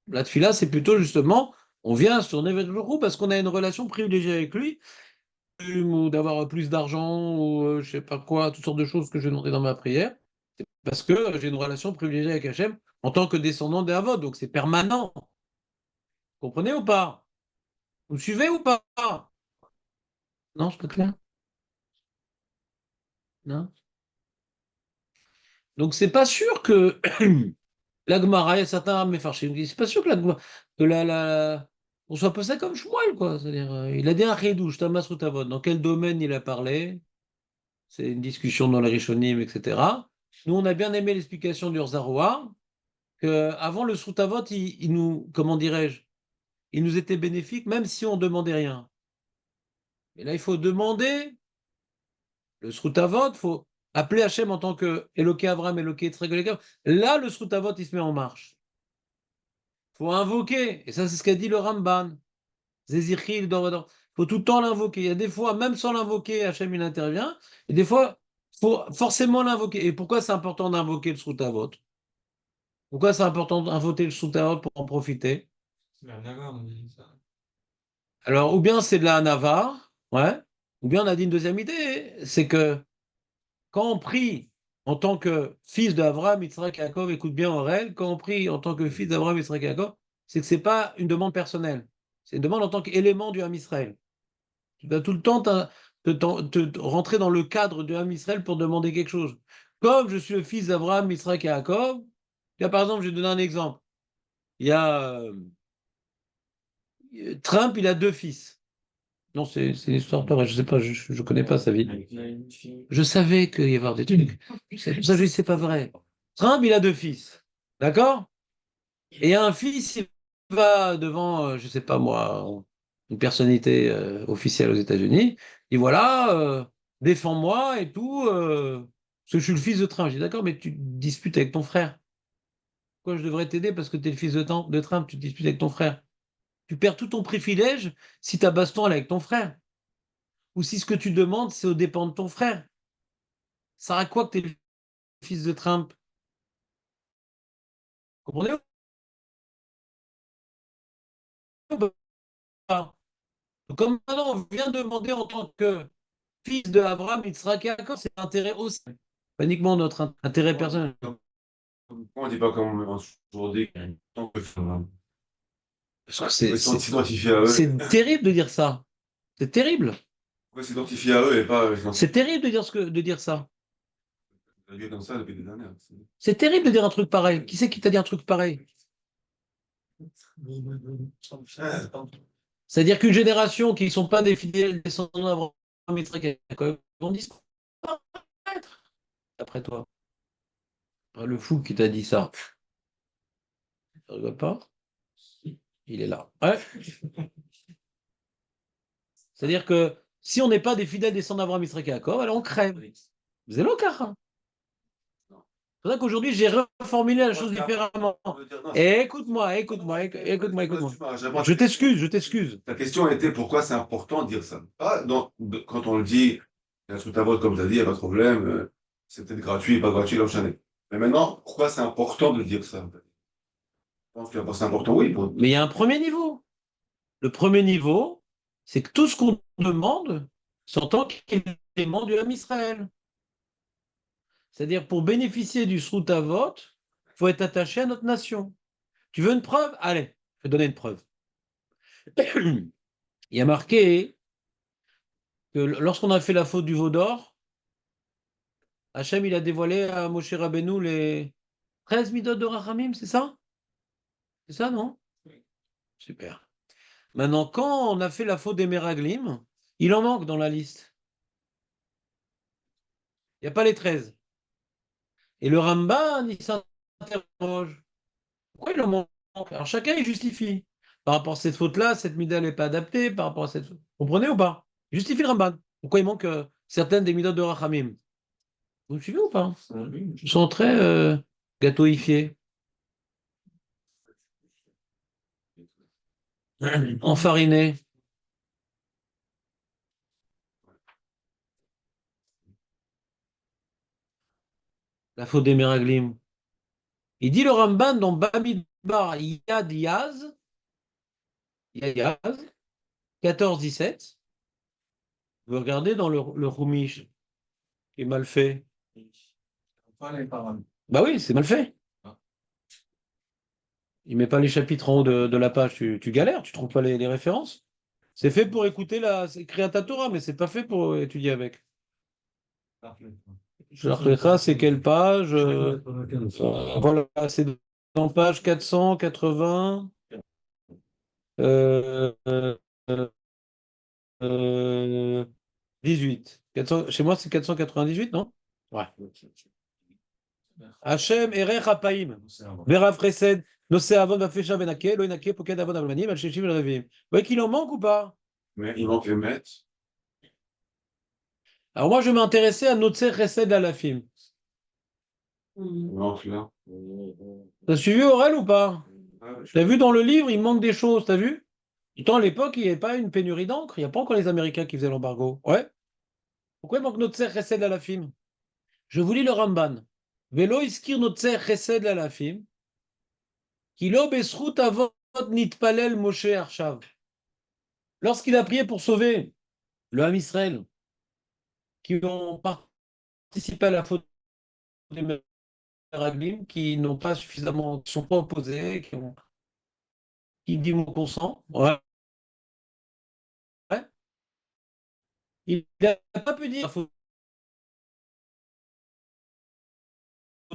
la Tfila, c'est plutôt justement, on vient se tourner vers le Jour parce qu'on a une relation privilégiée avec lui, ou d'avoir plus d'argent, ou je ne sais pas quoi, toutes sortes de choses que je vais demander dans ma prière. Parce que j'ai une relation privilégiée avec Hachem en tant que descendant des Havot, donc c'est permanent. Vous comprenez ou pas? Vous me suivez ou pas? Non, c'est pas clair? Non? Donc c'est pas sûr que La Gemara, il y a certains Mefarshim qui disent, c'est pas sûr que on soit passé comme Shmuel, quoi. C'est-à-dire, il a dit un chidouche, Tamas ou Tavot. Dans quel domaine il a parlé? C'est une discussion dans les Rishonim, etc. Nous, on a bien aimé l'explication du Zaroua, qu'avant le Srutavot, il nous, comment dirais-je, il nous était bénéfique, même si on ne demandait rien. Et là, il faut demander le Srutavot, il faut appeler Hachem en tant que Eloké Avram, Eloké Yitzhak, Eloké Yaakov. Là, le Srutavot, il se met en marche. Il faut invoquer, et ça, c'est ce qu'a dit le Ramban. Zézirchil, il faut tout le temps l'invoquer. Il y a des fois, même sans l'invoquer, Hachem, il intervient. Et des fois, il faut forcément l'invoquer. Et pourquoi c'est important d'invoquer le Srutavot? Pourquoi c'est important d'invoquer le Srutavot pour en profiter? C'est la Navarre, on dit ça. Alors, ou bien c'est de la Navarre, ouais, ou bien on a dit une deuxième idée, c'est que quand on prie en tant que fils d'Abraham, Yitzhak, Yaakov, écoute bien Aurel, quand on prie en tant que fils d'Abraham, Yitzhak, Yaakov, c'est que c'est pas une demande personnelle, c'est une demande en tant qu'élément du Ham Israël. Tu dois tout le temps te rentrer dans le cadre du Ham Israël pour demander quelque chose. Comme je suis le fils d'Abraham, Yitzhak et Yaakov, là par exemple, je vais donner un exemple. Il y a Trump, il a deux fils. Non, c'est une histoire pas vraie, je sais pas, je connais pas sa vie. Je savais qu'il y avait avoir des trucs. C'est pour ça que je dis c'est pas vrai. Trump, il a deux fils. D'accord? Et un fils, il va devant, je sais pas moi, une personnalité officielle aux États-Unis. Et voilà, défends-moi et tout, parce que je suis le fils de Trump. Je dis d'accord, mais tu te disputes avec ton frère. Pourquoi je devrais t'aider parce que tu es le fils de Trump, tu te disputes avec ton frère. Tu perds tout ton privilège si ta baston elle est avec ton frère. Ou si ce que tu demandes, c'est aux dépens de ton frère. Ça sert à quoi que tu es le fils de Trump? Vous comprenez ou pas? Donc, comme maintenant, on vient demander en tant que fils de Abraham, Yitzhak et Jacob, c'est l'intérêt aussi. Pas uniquement notre intérêt personnel. Pourquoi on dit pas comme aujourd'hui, tant que Parce que ils sont s'identifier à eux, c'est terrible de dire ça. C'est terrible. pourquoi s'identifier à eux et pas C'est terrible de dire, de dire ça. s'identifier comme ça depuis des années. C'est terrible de dire un truc pareil. Qui c'est qui t'a dit un truc pareil? C'est-à-dire qu'une génération qui ne sont pas des fidèles descendants d'Abraham, Yitzhak et Jacob vont disparaître, après toi. Le fou qui t'a dit ça. Tu rigoles pas? Il est là. Ouais. C'est-à-dire que si on n'est pas des fidèles descendants d'Abraham, Yitzhak et Jacob, alors on crève. Vous êtes là, c'est pour ça qu'aujourd'hui, j'ai reformulé la chose différemment. Écoute-moi. Je t'excuse. Ta question était pourquoi c'est important de dire ça. Ah, quand on le dit, il y a tout à vote, comme tu as dit, il n'y a pas de problème, c'est peut-être gratuit, pas gratuit, l'enchaîner. Mais maintenant, pourquoi c'est important de dire ça? Je pense que c'est important, oui. Mais il y a un premier niveau. Le premier niveau, c'est que tout ce qu'on demande, c'est en tant qu'élément du Ham Israël. C'est-à-dire, pour bénéficier du Srut Avot, il faut être attaché à notre nation. Tu veux une preuve? Allez, je vais donner une preuve. Il y a marqué que lorsqu'on a fait la faute du veau d'or, Hachem, il a dévoilé à Moshe Rabbeinu les 13 midot de Rachamim, c'est ça? C'est ça, non? Super. Maintenant, quand on a fait la faute des Meraglim, il en manque dans la liste. Il n'y a pas les 13. Et le Ramban, il s'interroge. Pourquoi il en manque? Alors chacun, il justifie. Par rapport à cette faute-là, cette mida n'est pas adaptée. Par rapport à cette faute. Vous comprenez ou pas? Justifie le Ramban. Pourquoi il manque certaines des midot de Rachamim? Vous me suivez ou pas? Ils sont très gâteauifiés. Enfarinés. La faute des Meraglim. Il dit le Ramban dans Bamidbar Yad Yaz, 14-17. Vous regardez dans le Chumash, qui est mal fait. Bah oui, c'est mal fait. Il met pas les chapitres en haut de la page, tu galères, tu trouves pas les références. C'est fait pour écouter c'est écrit à ta Torah, mais c'est pas fait pour étudier avec. Je c'est quelle page? Voilà, c'est en page 480. Euh, euh, euh, 18. 400 chez moi, c'est 498, non? Ouais. Hachem, Erech Hapaim, Verav Chesed, Nosé Avon, Vafesha Benake, Lo Enake, Poked Avon Avlanim, Al Sheshim El Revim. Vous voyez qu'il en manque ou pas? Mais il manque les maîtres. Alors moi, je vais m'intéresser à Notser Chesed Alafim. Il manque là. T'as suivi Aurel ou pas? Ah, T'as vu dans le livre, il manque des choses, t'as vu? Pourtant, à l'époque, il n'y avait pas une pénurie d'encre, il n'y a pas encore les Américains qui faisaient l'embargo. Ouais. Pourquoi il manque Notser Chesed Alafim? Je vous lis le Ramban. Velo iskir Notser Chesed Alafim. Kilo besrut avot nitpalel Moshe Arshav. Lorsqu'il a prié pour sauver le Ham Israël, qui ont participé à la faute des Meraglim, qui n'ont pas suffisamment, qui ne sont pas opposés, qui dit mon consent, ouais, ouais. Il n'a pas pu dire, faut,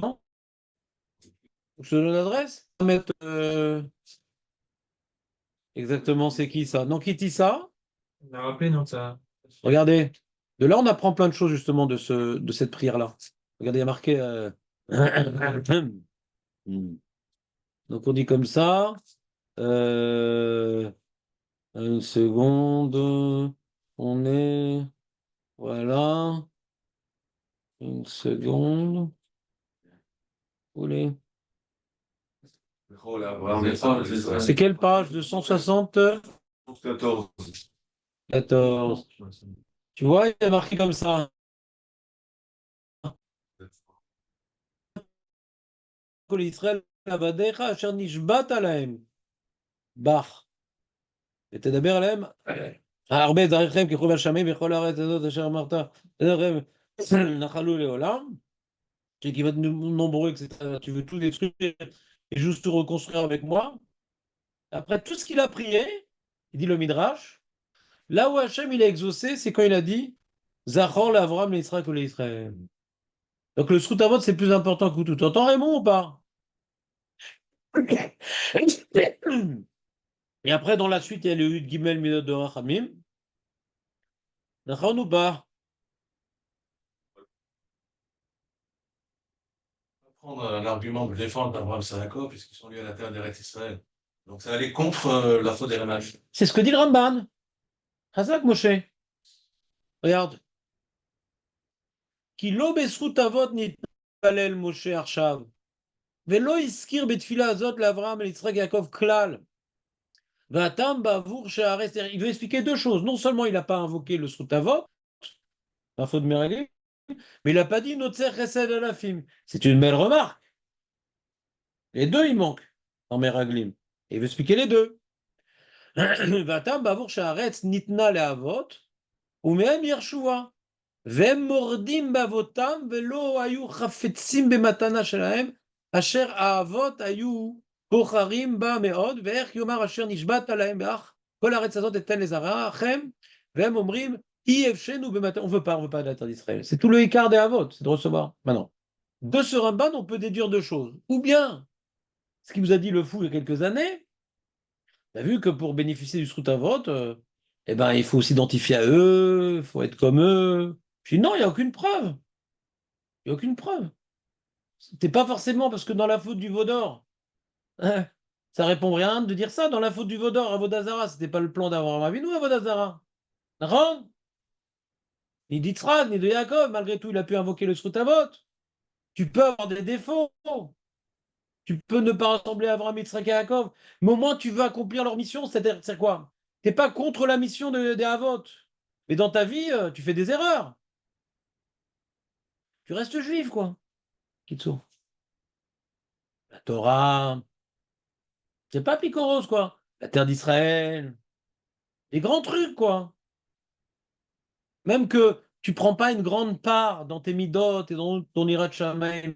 non, je te donne l'adresse. Mettre, exactement, c'est qui ça? Non, qui dit ça? On a rappelé, non, ça. Regardez, de là, on apprend plein de choses justement de cette prière-là. Regardez, il y a marqué. Donc on dit comme ça. Euh, une seconde. On est. Voilà. Une seconde. Vous voulez. Oh là, vraiment, ça. C'est quelle page? 274. 14. Tu vois, il y a marqué comme ça. Kol Israël avadecha asher nishbat alahem. Bach. ותדבר עליהם הרבה דבריכם ככל השמים וכל הארץ הזאת אשר אמרת דבריכם נחלו לעולם. Tu sais qu'il va être nombreux, etc. Tu veux tout détruire et juste tout reconstruire avec moi. Après tout ce qu'il a prié, il dit le Midrash, là où Hachem il a exaucé, c'est quand il a dit Zachor l'Avram l'Israël que l'Israël. Donc le Srutavot c'est plus important que tout. T'entends Raymond ou pas? Et après dans la suite il y a le Yud Gimel Midot de Rachamim. D'accord ou pas? Prendre l'argument de défendre Abraham Salako, puisqu'ils sont liés à la terre d'Eretz Israël. Donc ça allait contre la faute des Ramash. C'est ce que dit le Ramban. Chazak Moshe. Regarde. Ki lo besrut avot nitpalel Moshe arshav. Velo iskir betfila azot l'Avraham l'Yitzhak Yaakov klal. Vatam bavour she'aretz. Il veut expliquer deux choses. Non seulement il n'a pas invoqué le srut avot, la faute de Meraglim, mais il n'a pas dit notzer chesed alafim. C'est une belle remarque. Les deux, il manquent dans Meraglim. Et il veut expliquer les deux. Vatam bavour she'aretz nitna le'avot. ומהם ירשוה, והם מורדים באבותם ולא היו חפצים במתנה שלהם, אשר האבות היו בוחרים בה מאוד, ואיך יאמר אשר נשבעת להם באח, כל הארץ הזאת אתן לזרעכם, והם אומרים, אי אפשנו במתנה, on veut pas de la terre d'Israël. C'est tout le écart des avots, c'est de recevoir. Maintenant, de ce Ramban, on peut déduire deux choses. Ou bien, ce qu'il vous a dit le fou il y a quelques années, tu as vu que pour bénéficier du Srut Avot, eh ben, il faut s'identifier à eux, il faut être comme eux. Je dis non, il n'y a aucune preuve. Il n'y a aucune preuve. C'était pas forcément parce que dans la faute du Vaudor, hein, ça répond rien de dire ça. Dans la faute du Vaudor, Avodazara, c'était pas le plan d'avoir un nous, Avodazara. D'accord? Ni d'Yitzhak, ni de Yaakov, malgré tout, il a pu invoquer le Srut Avot. Tu peux avoir des défauts. Tu peux ne pas ressembler à Abraham, Yitzhak et Yaakov, mais au moins tu veux accomplir leur mission. C'est quoi? Tu n'es pas contre la mission des Havot. Mais dans ta vie, tu fais des erreurs. Tu restes juif, quoi. Kitso. La Torah, c'est pas Picoros, quoi. La terre d'Israël. Des grands trucs, quoi. Même que tu prends pas une grande part dans tes midot et dans ton Irat Shamayim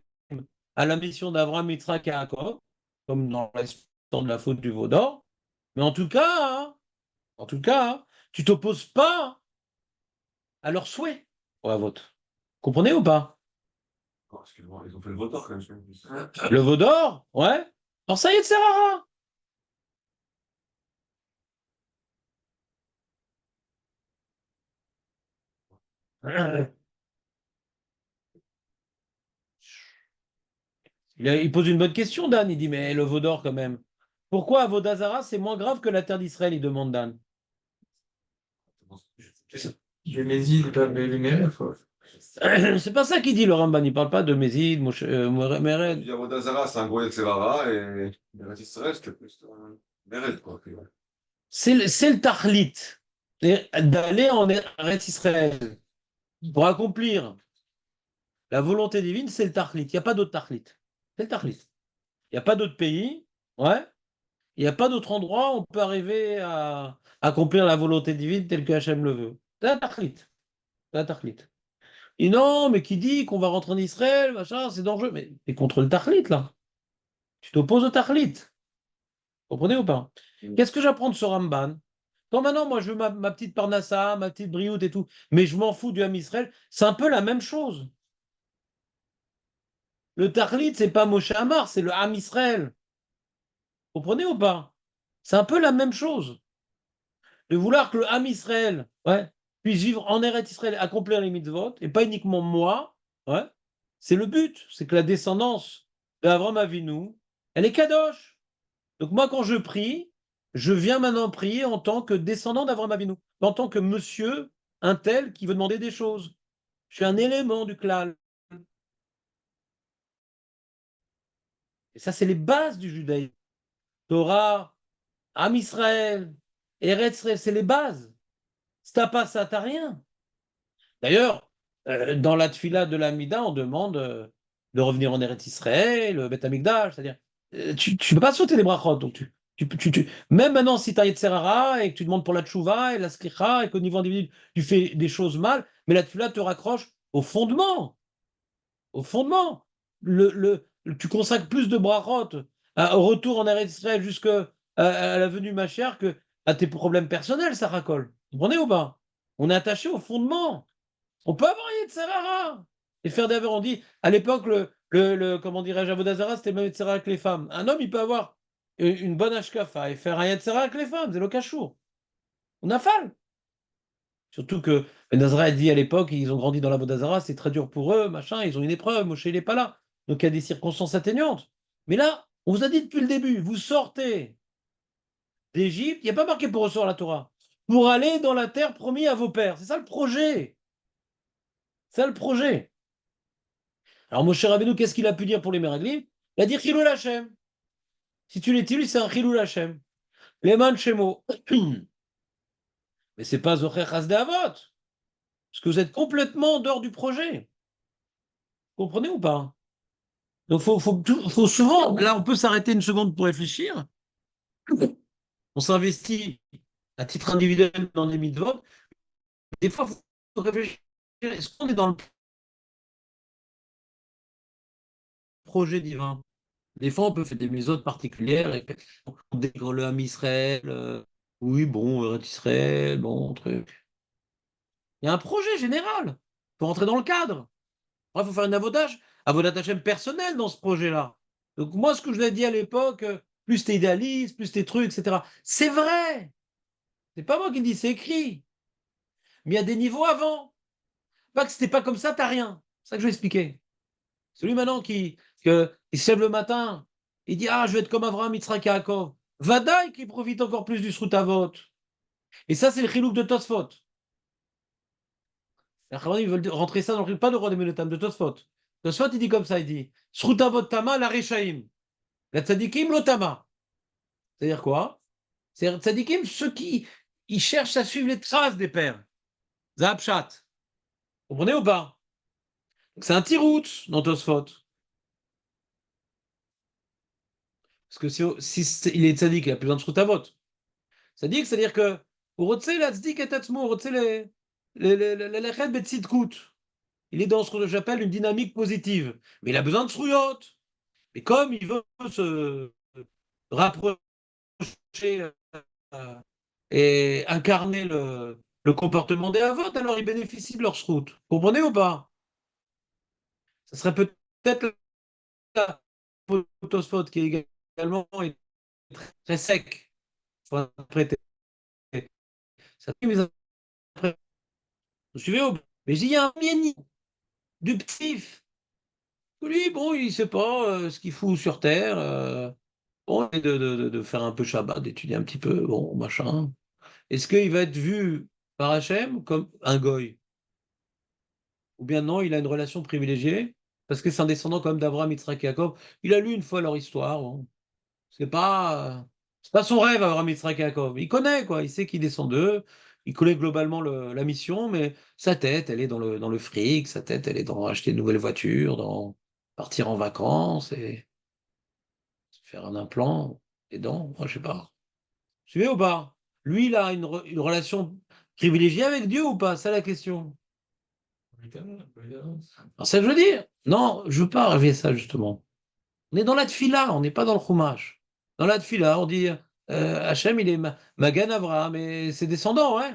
à la mission d'Abraham, Yitzhak et Yaakov, comme dans l'histoire de la faute du Vaudor. Mais en tout cas, tu t'opposes pas à leur souhait pour la vote. Comprenez ou pas? Oh, excuse-moi, ils ont fait le voteur quand même. Le Vaudor, ouais. Alors ça y est, Serrara. Il pose une bonne question, Dan. Il dit, mais le veau d'or quand même. Pourquoi Avodazara, c'est moins grave que la terre d'Israël, il demande Dan. Les Mésides, les Mérèdes, quoi. C'est pas ça qu'il dit, le Ramban. Il parle pas de Mézid, Je Mered. dis, Avodazara, c'est un gros Yetzirara, et Eretz Israël, c'était plus un Mered, quoi. C'est le Tahlit. D'aller en Eretz Israël pour accomplir la volonté divine, c'est le Tahlit. Il n'y a pas d'autre Tahlit. C'est le Tahlit. Il n'y a pas d'autre pays. Ouais. Il n'y a pas d'autre endroit où on peut arriver à accomplir la volonté divine telle que Hachem le veut. C'est un Tahlit. C'est un Tahlit. Et non, mais qui dit qu'on va rentrer en Israël, machin, c'est dangereux. Mais t'es contre le Tahlit, là. Tu t'opposes au Tahlit. Comprenez ou pas? Qu'est-ce que j'apprends de ce Ramban? Quand maintenant, moi, je veux ma petite Parnassa, ma petite Briout et tout, mais je m'en fous du Ham Israël, c'est un peu la même chose. Le Tahlit, c'est pas Moshe Amar, c'est le Ham Israël. Comprenez ou pas? C'est un peu la même chose. De vouloir que le Ham Israël, ouais, puisse vivre en Eretz Israël, accomplir les mitzvot, et pas uniquement moi, ouais, c'est le but. C'est que la descendance d'Avram Avinu, elle est kadosh. Donc moi, quand je prie, je viens maintenant prier en tant que descendant d'Avram Avinu, en tant que monsieur, un tel qui veut demander des choses. Je suis un élément du clan. Et ça, c'est les bases du judaïsme. Torah, Am Israël, Eretz Israël, c'est les bases. Si t'as pas ça, t'as rien. D'ailleurs, dans la tfila de l'Amida, on demande de revenir en Eretz Israël, le Beth Amikdash, c'est-à-dire, tu ne peux pas sauter les brachot. Donc même maintenant, si tu as Yetzerara et que tu demandes pour la tchouva et la sklicha et qu'au niveau individuel, tu fais des choses mal, mais la tfila te raccroche au fondement. Au fondement. Tu consacres plus de brachot au retour en Eretz Israël jusqu'à la venue ma chère que à tes problèmes personnels, ça racole. Vous comprenez ou pas? On est attaché au fondement. On peut avoir un Yetzirara et faire des aveux. On dit, à l'époque, comment dirais-je, Avodazara, c'était même Yetzirara avec les femmes. Un homme, il peut avoir une bonne ashkafa et faire un Yetzirara avec les femmes, c'est le cachour. On a faim. Surtout que Ben Nazara a dit à l'époque, ils ont grandi dans l'Avodazara, c'est très dur pour eux, machin, ils ont une épreuve, Moshe, il n'est pas là. Donc il y a des circonstances atténuantes. Mais là, on vous a dit depuis le début, vous sortez d'Égypte, il n'y a pas marqué pour recevoir la Torah, pour aller dans la terre promise à vos pères. C'est ça le projet. C'est ça le projet. Alors Moshe Rabbeinu, qu'est-ce qu'il a pu dire pour les Meraglim? Il a dit Chilul Hashem. Si tu l'utilises, c'est un Chilul Hashem. Leman Shemo. Mais c'est pas Zocher Chasde Avot. Parce que vous êtes complètement en dehors du projet. Vous comprenez ou pas? Donc faut souvent, là on peut s'arrêter une seconde pour réfléchir. On s'investit à titre individuel dans les mitzvot. Des fois, il faut réfléchir. Est-ce qu'on est dans le projet divin? Des fois, on peut faire des méthodes particulières et on découvre le Ham Israël. Oui, bon, Eretz Israël, bon, truc. Il y a un projet général. Il faut rentrer dans le cadre. Il faut faire un avodage Hashem personnel dans ce projet-là. Donc, moi, ce que je vous ai dit à l'époque, plus t'es idéaliste, plus t'es trucs, etc. C'est vrai. C'est pas moi qui le dis, c'est écrit. Mais il y a des niveaux avant. Pas que c'était pas comme ça, t'as rien. C'est ça que je vais expliquer. Celui maintenant il se lève le matin, il dit ah, je vais être comme Avraham, Yitzhak et Yaakov. Vadaï qui profite encore plus du Srutavot. Et ça, c'est le chilouk de Tosfot. Les Chachamim, ils veulent rentrer ça dans le pas de roi des Melotam, de Tosfot. Tosfot, il dit comme ça, il dit Srutavot Tama, la Rechaim. La Tzadikim, l'Otama. C'est-à-dire quoi? C'est-à-dire Tzadikim, ceux qui ils cherchent à suivre les traces des pères. Zapshat. Vous comprenez ou pas? C'est un tirout dans Tosfot. Parce que si il est tzaddik, il a plus besoin de Srutavot. Tzaddik, c'est-à-dire que il est dans ce que j'appelle une dynamique positive. Mais il a besoin de Sruyot. Et comme il veut se rapprocher euh, et incarner le comportement des Havot, alors il bénéficie de leur Srout. Vous comprenez ou pas? Ça serait peut-être la Tosfot qui est également est très sec. Il faut interpréter. Ça, mais vous suivez mais il y a un Mieni, du ptif. Lui, bon, il ne sait pas ce qu'il fout sur Terre. Bon, et de faire un peu Shabbat, d'étudier un petit peu, bon, machin. Est-ce qu'il va être vu par Hachem comme un goy? Ou bien non, il a une relation privilégiée? Parce que c'est un descendant comme d'Abraham, Yitzhak et Jacob. Il a lu une fois leur histoire. Bon. C'est pas son rêve, Abraham, Yitzhak et Jacob. Il connaît, quoi. Il sait qu'il descend d'eux. Il connaît globalement la mission, mais sa tête, elle est dans le fric. Sa tête, elle est dans acheter une nouvelle voiture, dans partir en vacances et se faire un implant des dents. Moi, je sais pas. Tu veux ou pas? Lui, il a une relation privilégiée avec Dieu ou pas? C'est la question. Évidemment, évidemment. Alors, c'est ça que je veux dire. Non, je veux pas arriver à ça, justement. On est dans la tfila, on n'est pas dans le chumash. Dans la tfila, on dit Hachem, il est Magan Avraham et ses descendants, ouais.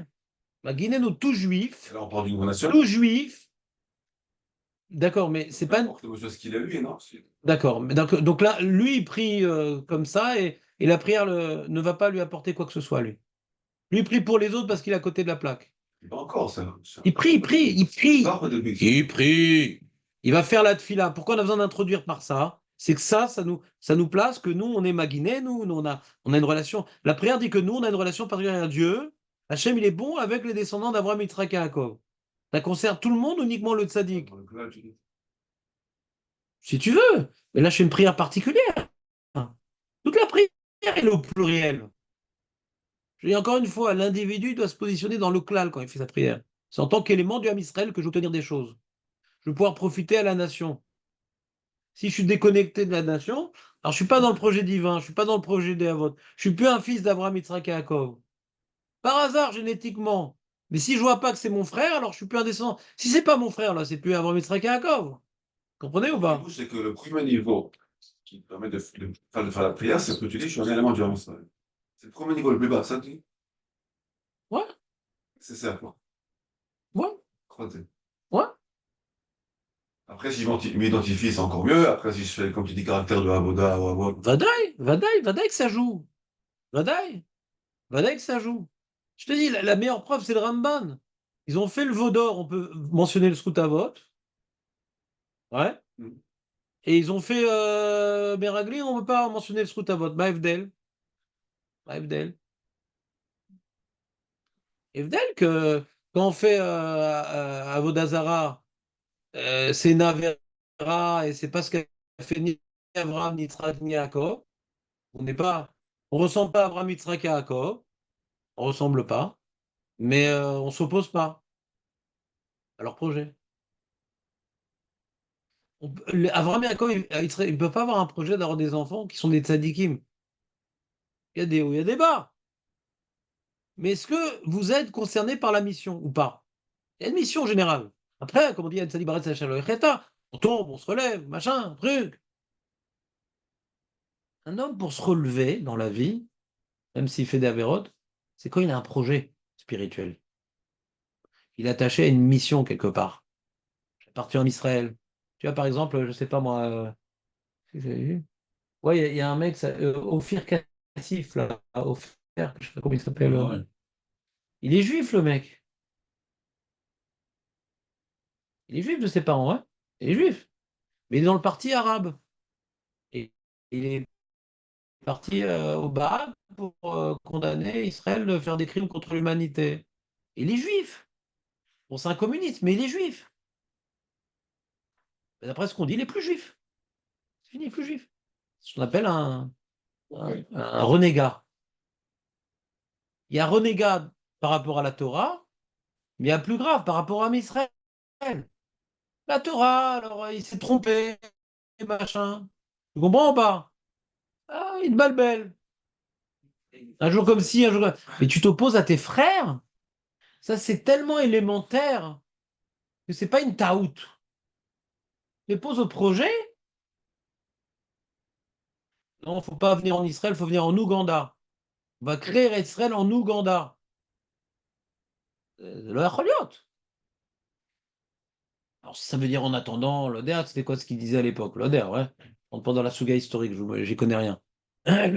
Maguinez-nous tous juifs, Et là, on parle d'une relation. tous juifs. D'accord, mais c'est pas. C'est quelque chose qu'il a lu, non? D'accord. Mais donc là, lui, il prie comme ça et la prière ne va pas lui apporter quoi que ce soit, lui. Lui, il prie pour les autres parce qu'il est à côté de la plaque. Pas encore, ça. Il prie, il prie, il prie. Pas au début. Il prie. Il va faire la tfila. Pourquoi on a besoin d'introduire par ça? C'est que ça nous place que nous, on est maguinés, nous, on a une relation. La prière dit que nous, on a une relation particulière à Dieu. Hachem, il est bon avec les descendants d'Abraham, Yitzhak et Yaakov. Ça concerne tout le monde, uniquement le tzaddik. Donc là, tu dis, Si tu veux. Mais là, je fais une prière particulière. Toute la prière, elle est au pluriel. Je dis encore une fois, l'individu doit se positionner dans le klal quand il fait sa prière. C'est en tant qu'élément du Ham Israël que je veux obtenir des choses. Je veux pouvoir profiter à la nation. Si je suis déconnecté de la nation, alors je suis pas dans le projet divin, je suis pas dans le projet des Havot. Je suis plus un fils d'Abraham, Yitzhak et Yaakov. Par hasard, génétiquement. Mais si je vois pas que c'est mon frère, alors je suis plus un descendant. Si c'est pas mon frère, là, c'est plus Abraham, Yitzhak et Yaakov. Comprenez ou du pas? coup, c'est que le premier niveau qui permet de faire la prière, c'est ce que tu dis, je suis un élément du Ham Israël. C'est le premier niveau le plus bas, ça, tu dis? Ouais, C'est ça, quoi. ouais, Croisé. ouais. Après, si je m'identifie, c'est encore mieux. Après, si je fais, comme tu dis, caractère de Aboda ou Avod. Vadaï que ça joue. Vadaï, Vadaï que ça joue. Je te dis, la meilleure preuve, c'est le Ramban. Ils ont fait le veau d'or, on peut mentionner le Scout à vote. Ouais. Mm. Et ils ont fait Meragli, on ne peut pas mentionner le Scout à vote. Maëvdel. Maëvdel. Evdel que quand on fait Avodazara, c'est Navera et c'est pas ce qu'a fait ni Abraham, ni Yitzhak, ni Yaakov. On ressemble pas à Abraham, Yitzhak et Yaakov. On ressemble pas, mais on s'oppose pas à leur projet. Abraham et Yaakov, ils ne peuvent pas avoir un projet d'avoir des enfants qui sont des tzadikim. Il y a des hauts, il y a des bas. Mais est-ce que vous êtes concerné par la mission ou pas? Il y a une mission générale. Après, comme on dit, on tombe, on se relève, machin, truc. Un homme, pour se relever dans la vie, même s'il fait des avérotes, c'est quand il a un projet spirituel. Il est attaché à une mission quelque part. Je suis parti en Israël. Tu vois, par exemple, je sais pas moi. Si vous avez vu ouais, il y a un mec, Ophir Kassif, là. Ophir, je sais pas comment il s'appelle. Ouais. Il est juif, le mec. Il est juif de ses parents, hein. Il est juif. Mais il est dans le parti arabe. Et il est parti au Bahreïn pour condamner Israël de faire des crimes contre l'humanité. Il est juif. Bon, c'est un communiste, mais il est juif. Mais d'après ce qu'on dit, il est plus juif. C'est fini, il est plus juif. C'est ce qu'on appelle un renégat. Il y a renégat par rapport à la Torah, mais il y a plus grave par rapport à Israël. La Torah, alors il s'est trompé, machin. Tu comprends ou pas? Ah, une balle belle. Un jour comme ci, un jour comme... Mais tu t'opposes à tes frères? Ça, c'est tellement élémentaire que c'est pas une taout. Tu poses au projet? Non, faut pas venir en Israël, faut venir en Ouganda. On va créer Israël en Ouganda. Le Acholiot. Alors, si ça veut dire en attendant, l'Oder, c'était quoi ce qu'il disait à l'époque? L'Oder, ouais. On rentre pas dans la souga historique, j'y connais rien. Mais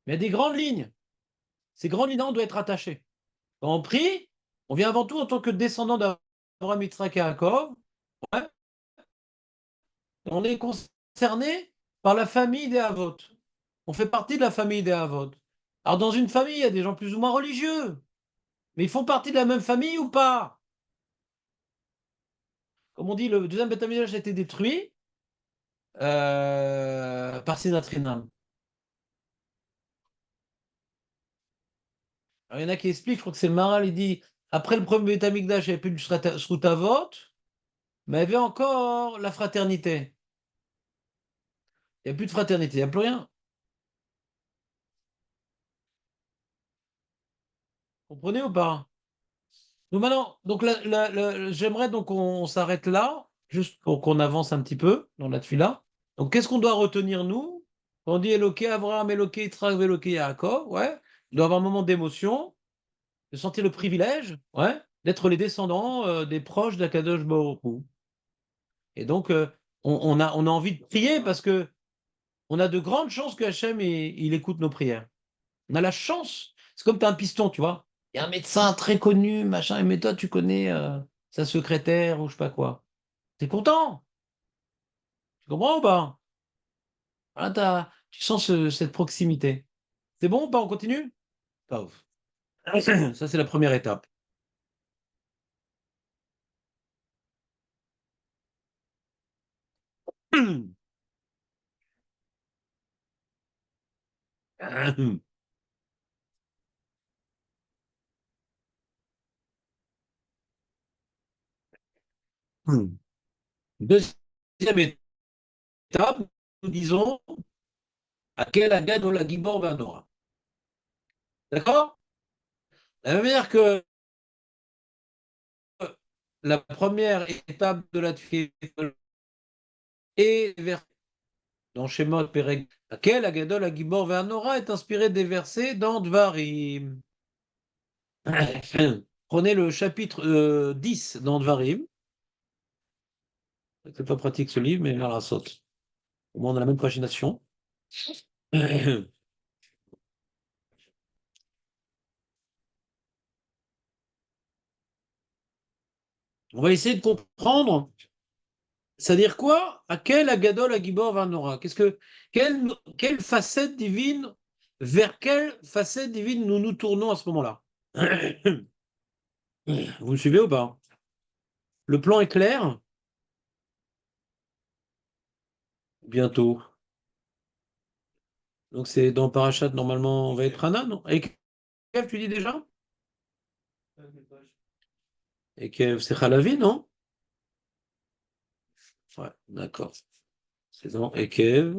il y a des grandes lignes. Ces grandes lignes-là, on doit être attachés. Quand on prie, on vient avant tout en tant que descendant d'Abraham, Yitzhak et Yaakov. Ouais. On est concerné par la famille des Havot. On fait partie de la famille des Havot. Alors, dans une famille, il y a des gens plus ou moins religieux. Mais ils font partie de la même famille ou pas? Comme on dit, le deuxième Beth Amikdash a été détruit par Sinatrinam. Alors, il y en a qui expliquent, je crois que c'est le Maral, il dit, après le premier Beth Amikdash, il n'y avait plus de Shrutavot, mais il y avait encore la fraternité. Il n'y a plus de fraternité, il n'y a plus rien. Comprenez ou pas? Donc maintenant, donc j'aimerais donc qu'on s'arrête là, juste pour qu'on avance un petit peu dans la là. Donc qu'est-ce qu'on doit retenir nous? Quand on dit Eloké Abraham, Eloké Yitzhak, Eloké Yaakov, ouais, il doit y avoir un moment d'émotion, de sentir le privilège, ouais, d'être les descendants des proches d'Akadosh Baruch Hu. Et donc on a envie de prier parce que on a de grandes chances que Hachem il écoute nos prières. On a la chance. C'est comme tu as un piston, tu vois. Il y a un médecin très connu, machin, mais toi, tu connais sa secrétaire ou je sais pas quoi. T'es content? Tu comprends ou pas? Voilà, tu sens cette proximité. C'est bon ou pas? On continue? Pas ouf. Ça, c'est la première étape. Deuxième étape, nous disons à quel agad la Gibor Vanora. D'accord? De la même manière que la première étape de la tefila est vers dans Shemot Perek, laquelle Agadol Agibor Ve'anora est inspiré des versets dans Dvarim. Prenez le chapitre 10 dans Dvarim. C'est pas pratique ce livre, mais la saute. Au moins on a la même pagination. On va essayer de comprendre. C'est-à-dire quoi? À quel Agadol Agibor Ve'anora? Quelle facette divine, vers quelle facette divine nous nous tournons à ce moment-là? Vous me suivez ou pas? Le plan est clair? Bientôt. Donc c'est dans Parachat, normalement, on va être Hana, non? Et Kev, tu dis déjà? Et Kev, c'est Chalavi, non? Ouais, d'accord. C'est dans Et Kev.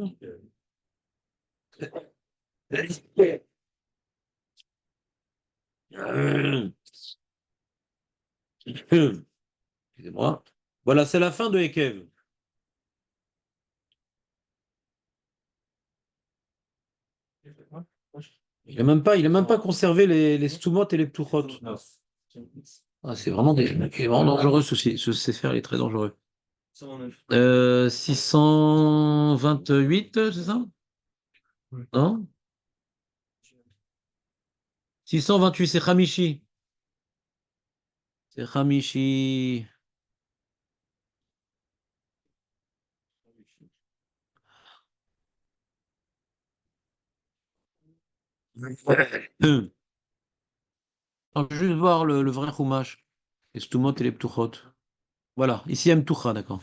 Excusez-moi. Voilà, c'est la fin de Ekev. Il a même pas conservé les stumot et les ptuchot. Ah, c'est vraiment il est vraiment dangereux, ce Sefer, il est très dangereux. 628, c'est ça? Non? 628, c'est Hamishi. C'est Hamishi. Alors, je vais juste voir le vrai Chumash. Les Stumot et les Ptuchot. Voilà, ici, il y a Mtucha, d'accord.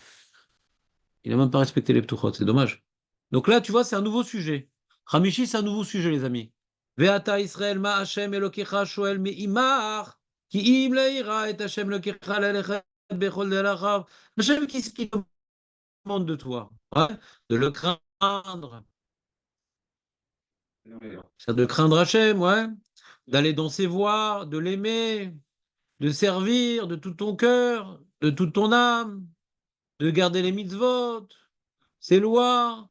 Il n'a même pas respecté les Ptuchot, c'est dommage. Donc là, tu vois, c'est un nouveau sujet. Hamishi, c'est un nouveau sujet, les amis. Ve'ata Israël ma Hashem Elokecha shoel me'imach ki im leira et Hashem Elokecha lelechet bechol derachav. Hashem, qu'est-ce qu'il demande de toi? Ouais, de le craindre. C'est de craindre Hashem, ouais. D'aller dans ses voies, de l'aimer, de servir de tout ton cœur, de toute ton âme, de garder les mitzvot, ces lois,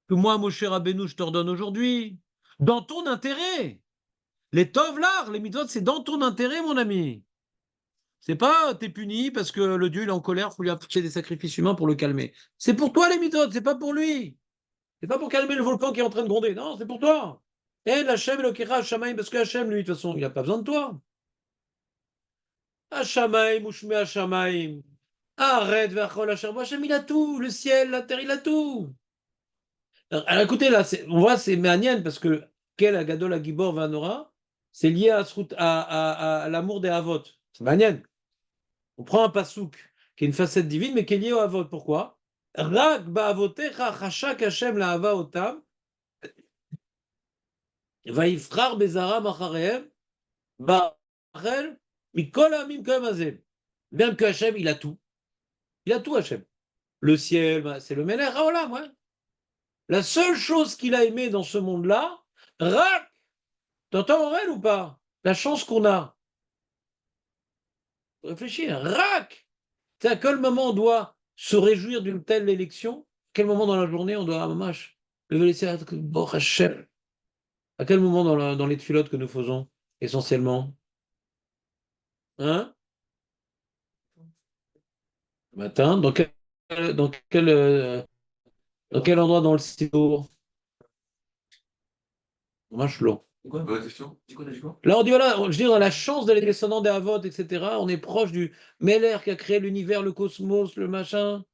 que moi, Moshe Rabbeinu, je t'ordonne aujourd'hui, dans ton intérêt. Les tovlar, les mitzvot, c'est dans ton intérêt, mon ami. C'est pas t'es puni parce que le Dieu il est en colère, il faut lui apporter des sacrifices humains pour le calmer. C'est pour toi les mitzvot, c'est pas pour lui. C'est pas pour calmer le volcan qui est en train de gronder. Non, c'est pour toi. Et l'Hachem Elokecha Hashamaim, parce que Hachem, lui, de toute façon, il n'a pas besoin de toi. Hashamaim, Ushme Hashamaim. Arrête, Vachol Hachem. Hachem, il a tout. Le ciel, la terre, il a tout. Alors, écoutez, là, on voit, c'est Méanienne, parce que quel Agadol Agibor Vanora, c'est lié à l'amour des Havot. C'est Méanienne. On prend un pasouk qui est une facette divine, mais qui est lié au Havot. Pourquoi? Rak ba'avotecha chashak Hashem la'ava otam, va'yifrar bezaram acharehem, ba'achel, mikol ha'amim k'hem hazeh. Bien que Hashem, il a tout. Il a tout, Hashem. Le ciel, c'est le Melech Haolam, ouais. La seule chose qu'il a aimé dans ce monde-là, rak, t'entends Aurel ou pas? La chance qu'on a. Réfléchis, rak. C'est à quel moment on doit se réjouir d'une telle élection? À quel moment dans la journée on doit, mamash, lever les ciels, bon Hachem. À quel moment dans les tfilotes que nous faisons, essentiellement? Hein? Le matin, dans quel, euh, dans quel endroit dans le Sidour? Mashlo. Bonne question. Là, on dit, voilà, je dis, on a la chance d'aller descendant des Havot, etc. On est proche du Meller qui a créé l'univers, le cosmos, le machin.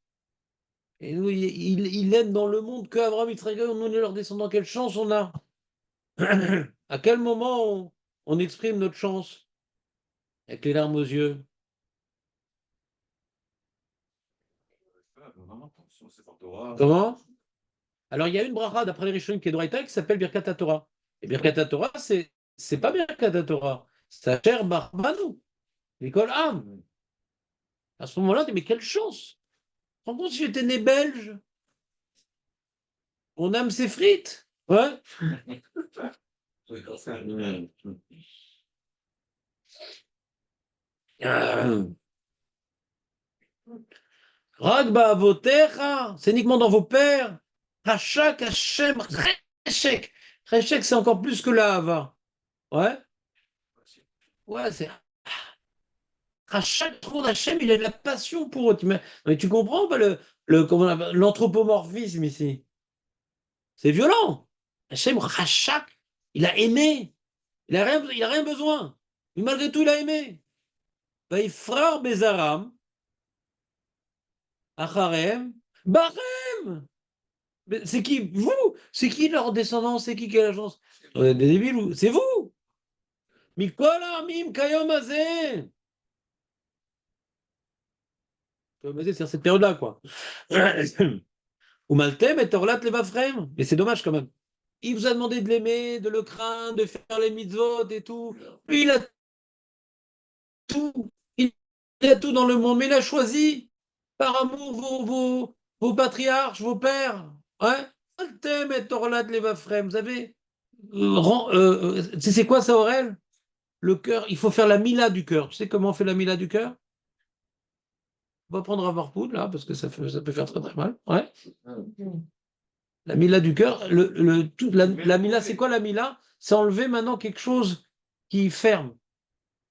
Et nous, il aide dans le monde que Abraham, Yitzhak, nous, les leurs descendants. Quelle chance on a! À quel moment on exprime notre chance? Avec les larmes aux yeux. Vraiment, attention, c'est fort Torah. Comment? Alors, il y a une bracha d'après les Rishonim qui est d'Oraïta qui s'appelle Birkat Torah. Et Birkat Torah, c'est pas Birkat Torah. C'est Asher Barbanu. L'école Am. À ce moment-là, tu dis, mais quelle chance! Tu te rends compte si j'étais né belge? Mon âme s'effrite. Ouais. Ragba avotecha, c'est uniquement dans vos pères. Hachak Hashem Reshek. Reshek, c'est encore plus que la Hava. Ouais. Ouais, c'est. Hachak trop d'Hachem, il a de la passion pour eux. Mais tu comprends pas l'anthropomorphisme ici? C'est violent. Hachem Rachak, il a aimé. Il a rien besoin. Mais malgré tout, il a aimé. Vaïfrar Bezaram. Acharem. Barem. C'est qui? Vous? C'est qui leur descendance? C'est qui a la chance? Des débiles ou? C'est vous? Mikol Amim Kayom Hazeh. C'est cette période-là, quoi. Ou Maltem et Torlat Levafrem. Mais c'est dommage quand même. Il vous a demandé de l'aimer, de le craindre, de faire les mitzvot et tout. Lui, il a tout. Il a tout dans le monde, mais il a choisi par amour vos patriarches, vos pères. Ouais. Maltem et Torlat Levafrem. Vous avez. C'est quoi ça, Aurel? Le cœur, il faut faire la mila du cœur. Tu sais comment on fait la mila du cœur? On va prendre un varpoud, là, parce que ça peut faire très très mal. Ouais. La mila du cœur. La mila, c'est quoi la mila? C'est enlever maintenant quelque chose qui ferme.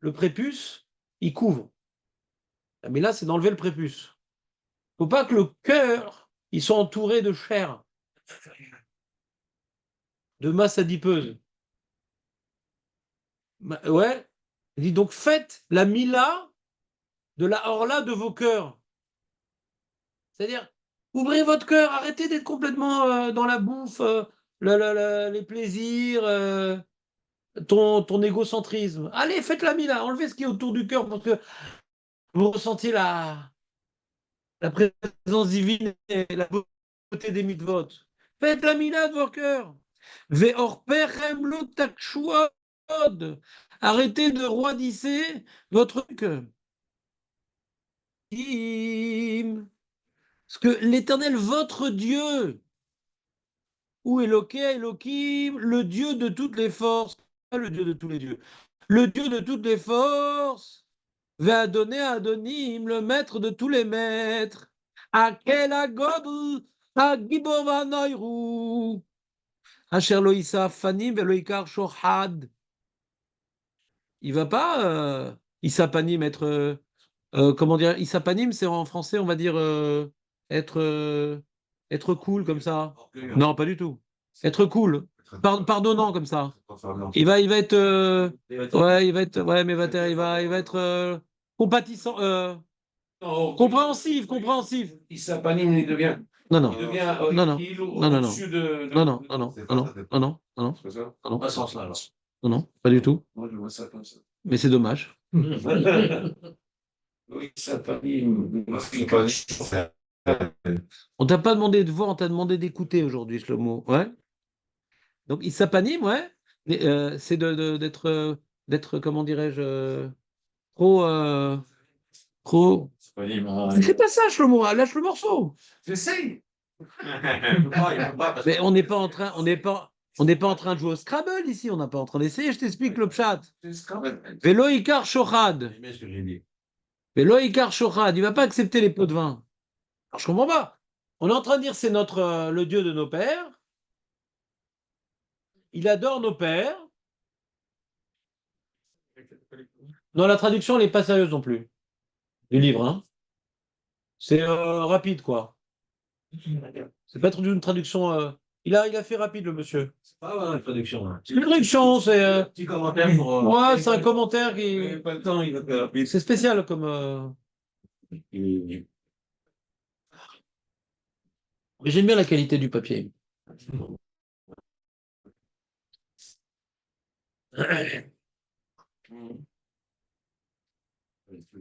Le prépuce, il couvre. La mila, c'est d'enlever le prépuce. Il ne faut pas que le cœur, il soit entouré de chair, de masse adipeuse. Ouais. Il dit donc faites la mila de la orla de vos cœurs. C'est-à-dire, ouvrez votre cœur, arrêtez d'être complètement dans la bouffe, les plaisirs, ton égocentrisme. Allez, faites la mila, enlevez ce qui est autour du cœur pour que vous ressentiez la présence divine et la beauté des mitzvot. Faites la mila de vos cœurs. Ve'orperem lo takshuod. Arrêtez de roidisser votre cœur. Parce que l'Éternel, votre Dieu, ou Elohim, le Dieu de toutes les forces, pas le Dieu de tous les dieux, le Dieu de toutes les forces, va donner à Adonim, le maître de tous les maîtres, à quel agodl, à Gibovanayru, Asher Loïsa Fanim, Veloïkar Shohad. Il va pas, Issapanim, comment dire, Issapanim, c'est en français, on va dire, être Être cool comme ça. Non, pas du tout. Être cool. Pardonnant comme ça. Il va être, ouais, ouais, mais il va être compatissant, compréhensif. Il s'apanine, il devient. Non, non, Il devient non, non, il non, non, non, au-dessus de. non, non, non, non, C'est non, pas ça, non, non, non, non, C'est ça? non, Pas ce sens-là, alors. non, non, pas du tout. Moi, je vois ça comme ça. Mais c'est dommage. Oui, il s'apanine. C'est pas- On t'a pas demandé de voir, on t'a demandé d'écouter aujourd'hui, Shlomo. Ouais. Donc il s'apanime, ouais. Mais, c'est d'être, comment dirais-je, trop, trop. C'est pas ça, Shlomo. Lâche le morceau. J'essaye. Mais on n'est pas en train, on n'est pas en train de jouer au Scrabble ici. On n'est pas en train d'essayer. Je t'explique le chat. Velo Ikar Shochad. J'ai aimé ce que j'ai dit. Velo Ikar Shochad. Il va pas accepter les pots de vin. Alors, je comprends pas. On est en train de dire c'est le Dieu de nos pères. Il adore nos pères. Non, la traduction, elle n'est pas sérieuse non plus. Du livre, hein. C'est rapide, quoi. C'est pas une traduction. Il a fait rapide, le monsieur. C'est pas vraiment une traduction. Hein. C'est une traduction, c'est. Petit commentaire pour. Ouais, c'est un commentaire qui. Il pas le temps, il va faire rapide. C'est spécial comme. Mais j'aime bien la qualité du papier.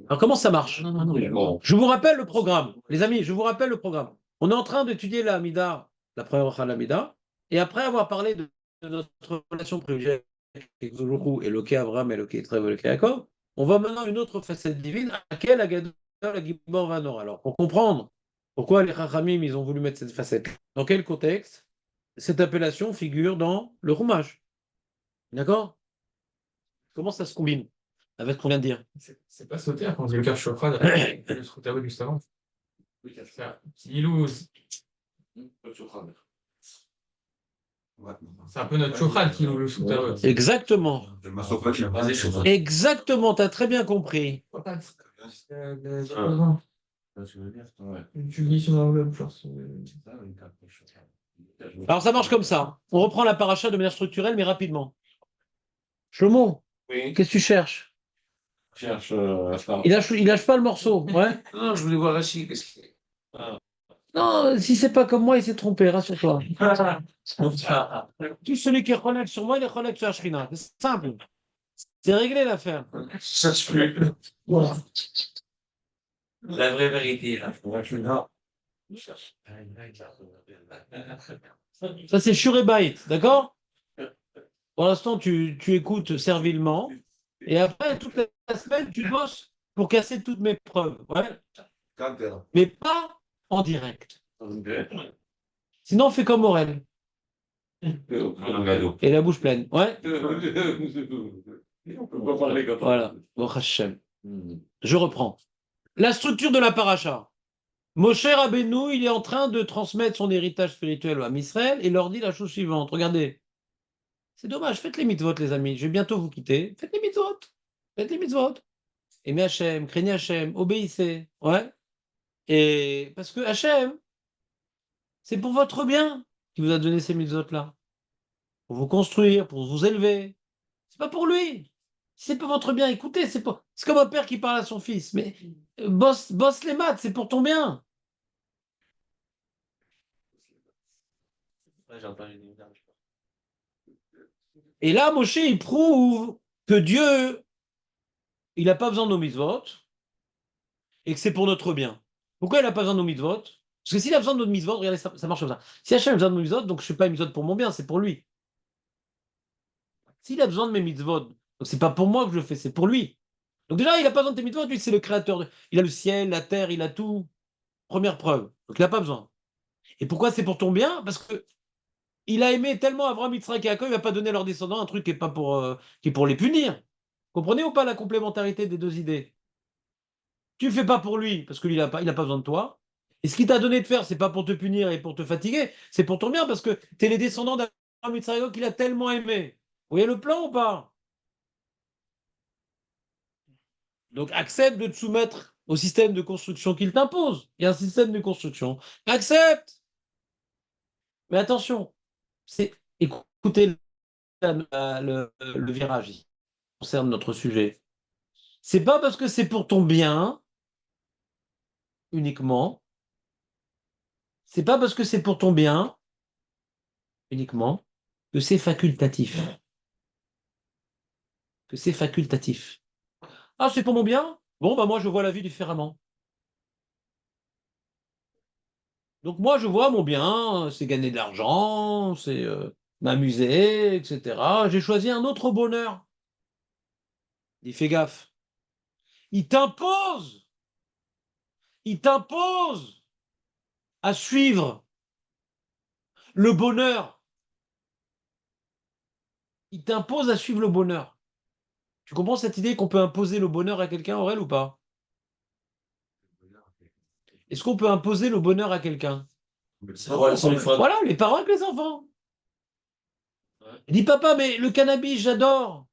Alors, comment ça marche? Bon. Je vous rappelle le programme. Les amis, je vous rappelle le programme. On est en train d'étudier la Hamida, la première bracha de la Hamida, et après avoir parlé de notre relation privilégiée avec Zuluchu, Eloké Abraham, Eloké Yitzhak, Eloké Yaakov, on voit maintenant une autre facette divine, à laquelle Agadol, la Gibor Vanor. Alors, pour comprendre pourquoi les Chachamim, ils ont voulu mettre cette facette, dans quel contexte cette appellation figure dans le Chumash. D'accord? Comment ça se combine avec ce qu'on vient de dire? C'est pas sauter quand on dit le cœur chauffard, le scrutabot juste avant. Ilou, c'est un peu notre chauffard qui loue le scrutabot. Exactement. Je m'assois pas qu'il y a Basé sur ça. Exactement, tu as très bien compris. Tu lis sur l'enveloppe, genre. Alors ça marche comme ça. On reprend la paracha de manière structurelle, mais rapidement. Shlomo, Oui. qu'est-ce que tu cherches? Je cherche Il lâche pas le morceau. Ouais. Non, je voulais voir Rachid. Qu'est-ce qu'il Non, si c'est pas comme moi, il s'est trompé, rassure-toi. Tout celui qui est connecté sur moi, il est connecté sur la Shrina. C'est simple. C'est réglé l'affaire. Je cherche plus. La vraie vérité, là. Ça, c'est Shurebait, d'accord? Pour l'instant, tu écoutes servilement. Et après, toute la semaine, tu bosses pour casser toutes mes preuves. Ouais. Mais pas en direct. Sinon, on fait comme Aurel. Et la bouche pleine. Ouais. Voilà. Bon, Hachem. Je reprends. La structure de la paracha. Moshe Rabbeinu, il est en train de transmettre son héritage spirituel à Israël et leur dit la chose suivante. Regardez. C'est dommage, faites les mitzvot, les amis. Je vais bientôt vous quitter. Faites les mitzvot. Faites les mitzvot. Aimez Hachem, craignez Hachem, obéissez. Ouais. Et parce que Hachem, c'est pour votre bien qu'il vous a donné ces mitzvot-là. Pour vous construire, pour vous élever. C'est pas pour lui. Si c'est pour votre bien, écoutez, c'est comme un père qui parle à son fils. Mais bosse les maths, c'est pour ton bien. Et là, Moshe, il prouve que Dieu, il n'a pas besoin de nos mitzvot et que c'est pour notre bien. Pourquoi il n'a pas besoin de nos mitzvot? Parce que s'il a besoin de nos mitzvot, regardez, ça marche comme ça. Si Hachem a besoin de nos mitzvot, donc je ne fais pas une mitzvot pour mon bien, c'est pour lui. S'il a besoin de mes mitzvot, donc c'est pas pour moi que je le fais, c'est pour lui. Donc déjà, il n'a pas besoin de tes mitzvot, lui, c'est le créateur. Il a le ciel, la terre, il a tout. Première preuve. Donc il n'a pas besoin. Et pourquoi c'est pour ton bien? Parce que il a aimé tellement Abraham, Yitzhak et Yaakov, il ne va pas donner à leurs descendants un truc qui est pour les punir. Comprenez ou pas la complémentarité des deux idées? Tu ne le fais pas pour lui, parce qu'il n'a pas besoin de toi. Et ce qu'il t'a donné de faire, c'est pas pour te punir et pour te fatiguer, c'est pour ton bien, parce que tu es les descendants d'Abraham, Yitzhak et Yaakov qu'il a tellement aimé. Vous voyez le plan ou pas? Donc accepte de te soumettre au système de construction qu'il t'impose. Il y a un système de construction. Accepte. Mais attention, écoutez le virage qui concerne notre sujet. C'est pas parce que c'est pour ton bien uniquement, c'est pas parce que c'est pour ton bien uniquement que c'est facultatif. Que c'est facultatif. Ah, c'est pour mon bien? Bon, bah moi je vois la vie différemment. Donc moi je vois mon bien, c'est gagner de l'argent, c'est m'amuser, etc. J'ai choisi un autre bonheur. Il fait gaffe. Il t'impose, il t'impose à suivre le bonheur. Il t'impose à suivre le bonheur. Tu comprends cette idée qu'on peut imposer le bonheur à quelqu'un, Aurel, ou pas? Est-ce qu'on peut imposer le bonheur à quelqu'un? Voilà, les parents avec les enfants. Il dit, papa, mais le cannabis, j'adore.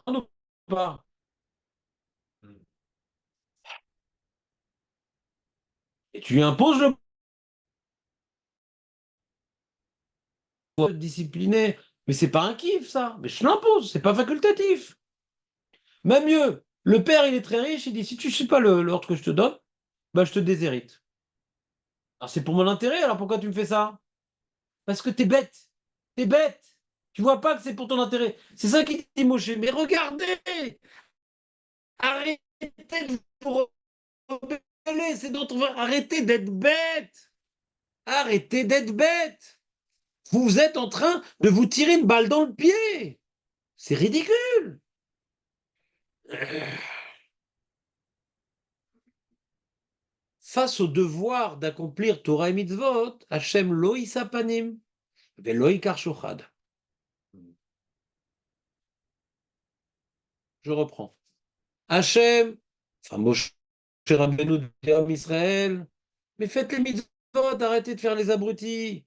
Ah non, pas. Et tu lui imposes le discipliné. Mais c'est pas un kiff, ça. Mais je l'impose, c'est pas facultatif. Même mieux, le père, il est très riche, il dit, si tu ne suis pas l'ordre que je te donne, bah, je te déshérite. Alors c'est pour mon intérêt, alors pourquoi tu me fais ça? Parce que t'es bête. T'es bête. Tu vois pas que c'est pour ton intérêt. C'est ça qui dit Moshe. Mais regardez, arrêtez de vous rebeller, c'est notre... Arrêtez d'être bête. Arrêtez d'être bête. Vous êtes en train de vous tirer une balle dans le pied. C'est ridicule. Face au devoir d'accomplir Torah et Mitzvot, Hachem lo isapanim, velo ikar shochad. Je reprends. Hachem, enfin Moshe Rabbeinu dit à Israël, mais faites les mitzvot, arrêtez de faire les abrutis.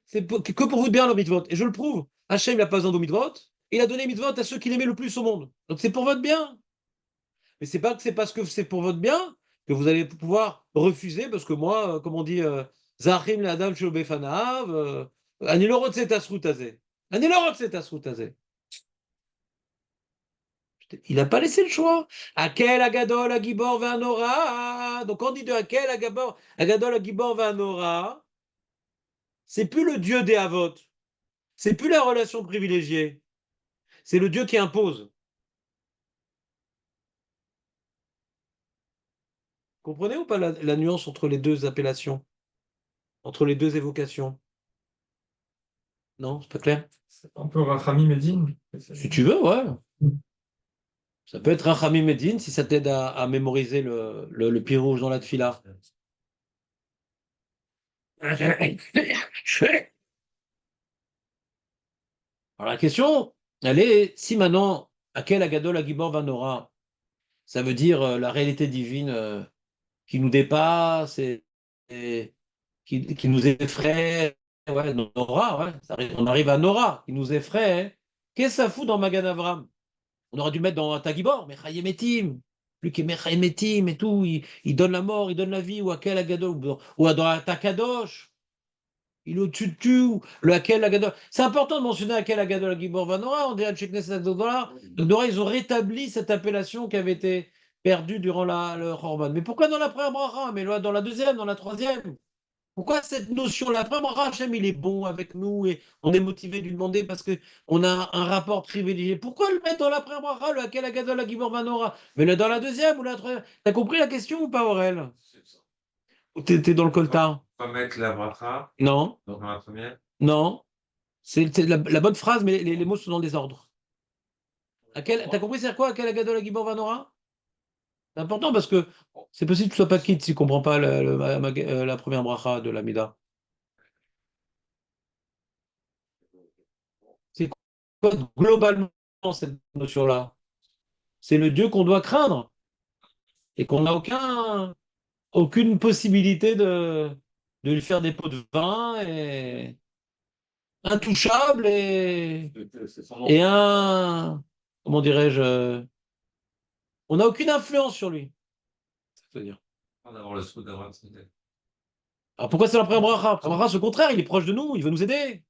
C'est que pour vous de bien le mitzvot. Et je le prouve. Hachem n'a pas besoin de mitzvot. Il a donné mitzvot à ceux qu'il aimait le plus au monde. Donc c'est pour votre bien. Mais c'est pas que c'est parce que c'est pour votre bien que vous allez pouvoir refuser, parce que moi, comme on dit, Zachim le Adam shel befanav, Ani lo rotze et asrut hazeh. Ani lo rotze et asrut hazeh. Il n'a pas laissé le choix. Akel agadol agibor ve'anora. Donc on dit de Akel agadol agibor ve'anora. C'est plus le Dieu des Havot. C'est plus la relation privilégiée. C'est le Dieu qui impose. Comprenez ou pas la nuance entre les deux appellations, entre les deux évocations? Non, c'est pas clair? C'est un peu Rachami Medine. Si tu veux, ouais. Ça peut être Rachamim Medine si ça t'aide à mémoriser le pied rouge dans la tfila. Alors la question, elle est, si maintenant, Akel Agadol Agibor Vanora, ça veut dire la réalité divine qui nous dépasse et qui nous effraie, ouais, Nora, ouais, on arrive à Nora, qui nous effraie. Hein. Qu'est-ce que ça fout dans Magan Avram? On aurait dû mettre dans Tagibor, Mechayem Etim. Lui qui est Mechayem Etim et tout, il donne la mort, il donne la vie, ou Akel Agadol, ou dans Takadosh. Il est au-dessus de tout. Le Hakel Agadol. C'est important de mentionner Hakel Agadol Gibor Vanora. On dit à Knesset Agdola. Donc, ils ont rétabli cette appellation qui avait été perdue durant le Chorban. Mais pourquoi dans la première bracha? Mais dans la deuxième, dans la troisième? Pourquoi cette notion? La première bracha, Hachem, il est bon avec nous et on est motivé de lui demander parce qu'on a un rapport privilégié. Pourquoi le mettre dans la première bracha, le Hakel Agadol Gibor Vanora? Mais dans la deuxième ou la troisième? T'as compris la question ou pas, Aurel? Ou t'es dans le coltard? On va mettre la bracha Non. dans la première. Non, c'est la bonne phrase, mais les mots sont dans le désordre. T'as compris c'est quoi Akel Agadol Agibor Vanora? C'est important parce que c'est possible que tu sois pas quitte si tu comprends pas la première bracha de l'Amida. C'est quoi globalement cette notion-là? C'est le Dieu qu'on doit craindre et qu'on n'a aucune possibilité de lui faire des pots de vin et intouchable et un, comment dirais-je, On n'a aucune influence sur lui. Ça veut dire. D'avoir le souhait d'avoir le Alors pourquoi c'est l'après bracha? Après bracha, c'est au contraire, il est proche de nous, il veut nous aider.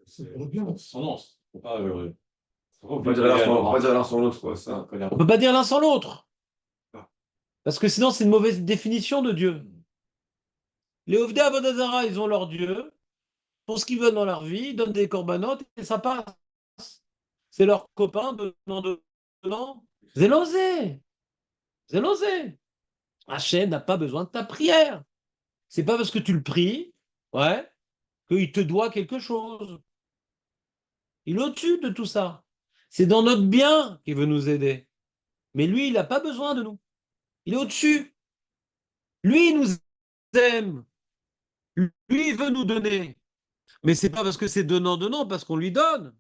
C'est son nom. Faut pas, On va dire l'un sans l'autre, quoi. Ça. On ne peut pas dire l'un sans l'autre. Parce que sinon, c'est une mauvaise définition de Dieu. Les Ovdei Avodah Zarah, ils ont leur Dieu, font ce qu'ils veulent dans leur vie, ils donnent des corbanotes et ça passe. C'est leur copain donnant. Zélosé. Zélosé. Hachem n'a pas besoin de ta prière. C'est pas parce que tu le pries, ouais, qu'il te doit quelque chose. Il est au-dessus de tout ça. C'est dans notre bien qu'il veut nous aider. Mais lui, il n'a pas besoin de nous. Il est au-dessus. Lui, il nous aime. Lui, il veut nous donner. Mais c'est pas parce que c'est donnant, parce qu'on lui donne.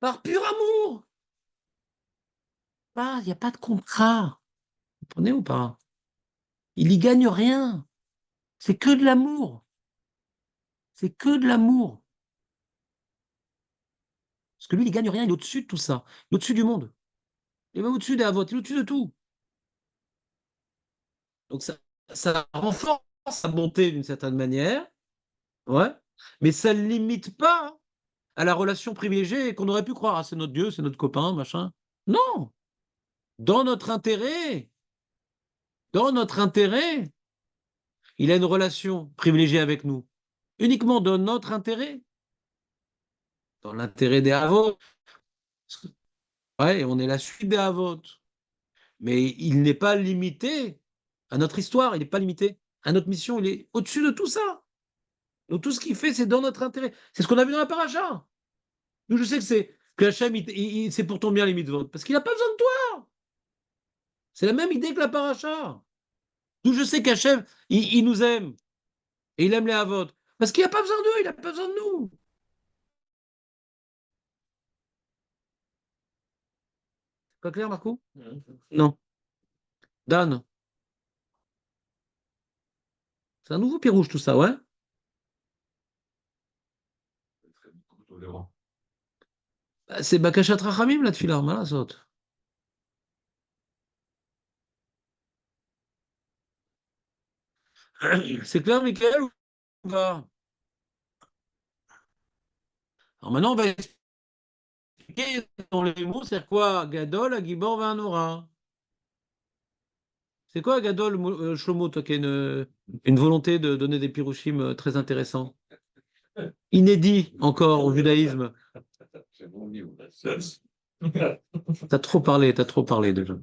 Par pur amour. Il n'y a pas de contrat. Vous comprenez ou pas? Il y gagne rien. C'est que de l'amour. C'est que de l'amour. Parce que lui, il gagne rien, il est au-dessus de tout ça. Il est au-dessus du monde. Il est même au-dessus des avots, il est au-dessus de tout. Donc ça renforce sa bonté d'une certaine manière. Ouais. Mais ça ne limite pas à la relation privilégiée qu'on aurait pu croire. Ah, c'est notre Dieu, c'est notre copain, machin. Non. Dans notre intérêt, il a une relation privilégiée avec nous. Uniquement dans notre intérêt. Dans l'intérêt des avots. Ouais, on est la suite des avots. Mais il n'est pas limité à notre histoire, il n'est pas limité à notre mission, il est au-dessus de tout ça. Donc tout ce qu'il fait, c'est dans notre intérêt. C'est ce qu'on a vu dans la paracha. Nous, je sais que Hachem, c'est pour ton bien les mitzvot, parce qu'il n'a pas besoin de toi. C'est la même idée que la paracha. D'où je sais qu'Hachem, il nous aime, et il aime les avot, parce qu'il n'a pas besoin d'eux, il n'a pas besoin de nous. Pas clair, Marco? Non. Dan, c'est un nouveau pirouge tout ça, ouais? C'est Bakashat Rachamim, la tefila, Malasot. C'est clair, Michael, ou pas? Alors maintenant, on va expliquer dans les mots, c'est quoi Gadol, Agibor, Vanora. C'est quoi Gadol, Shlomo, toi qui as une volonté de donner des pirouchim très intéressants? Inédit encore au judaïsme. T'as trop parlé déjà.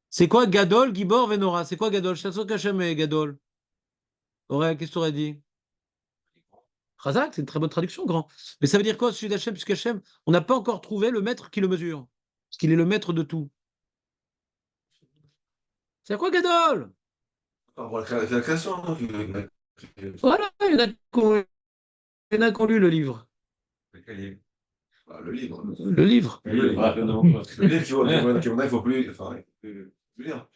C'est quoi Gadol, Gibor, Venora? C'est quoi Gadol? Chassok Hashem et Gadol. Auréa, qu'est-ce que tu aurais dit? Razak, c'est une très bonne traduction, grand. Mais ça veut dire quoi, celui d'Hachem? Puisque Hachem, on n'a pas encore trouvé le maître qui le mesure. Parce qu'il est le maître de tout. C'est quoi Gadol? C'est la création. Voilà, il y en a qui ont lu le livre. Le livre. Le livre. Le livre il faut plus. Enfin, il faut plus lire.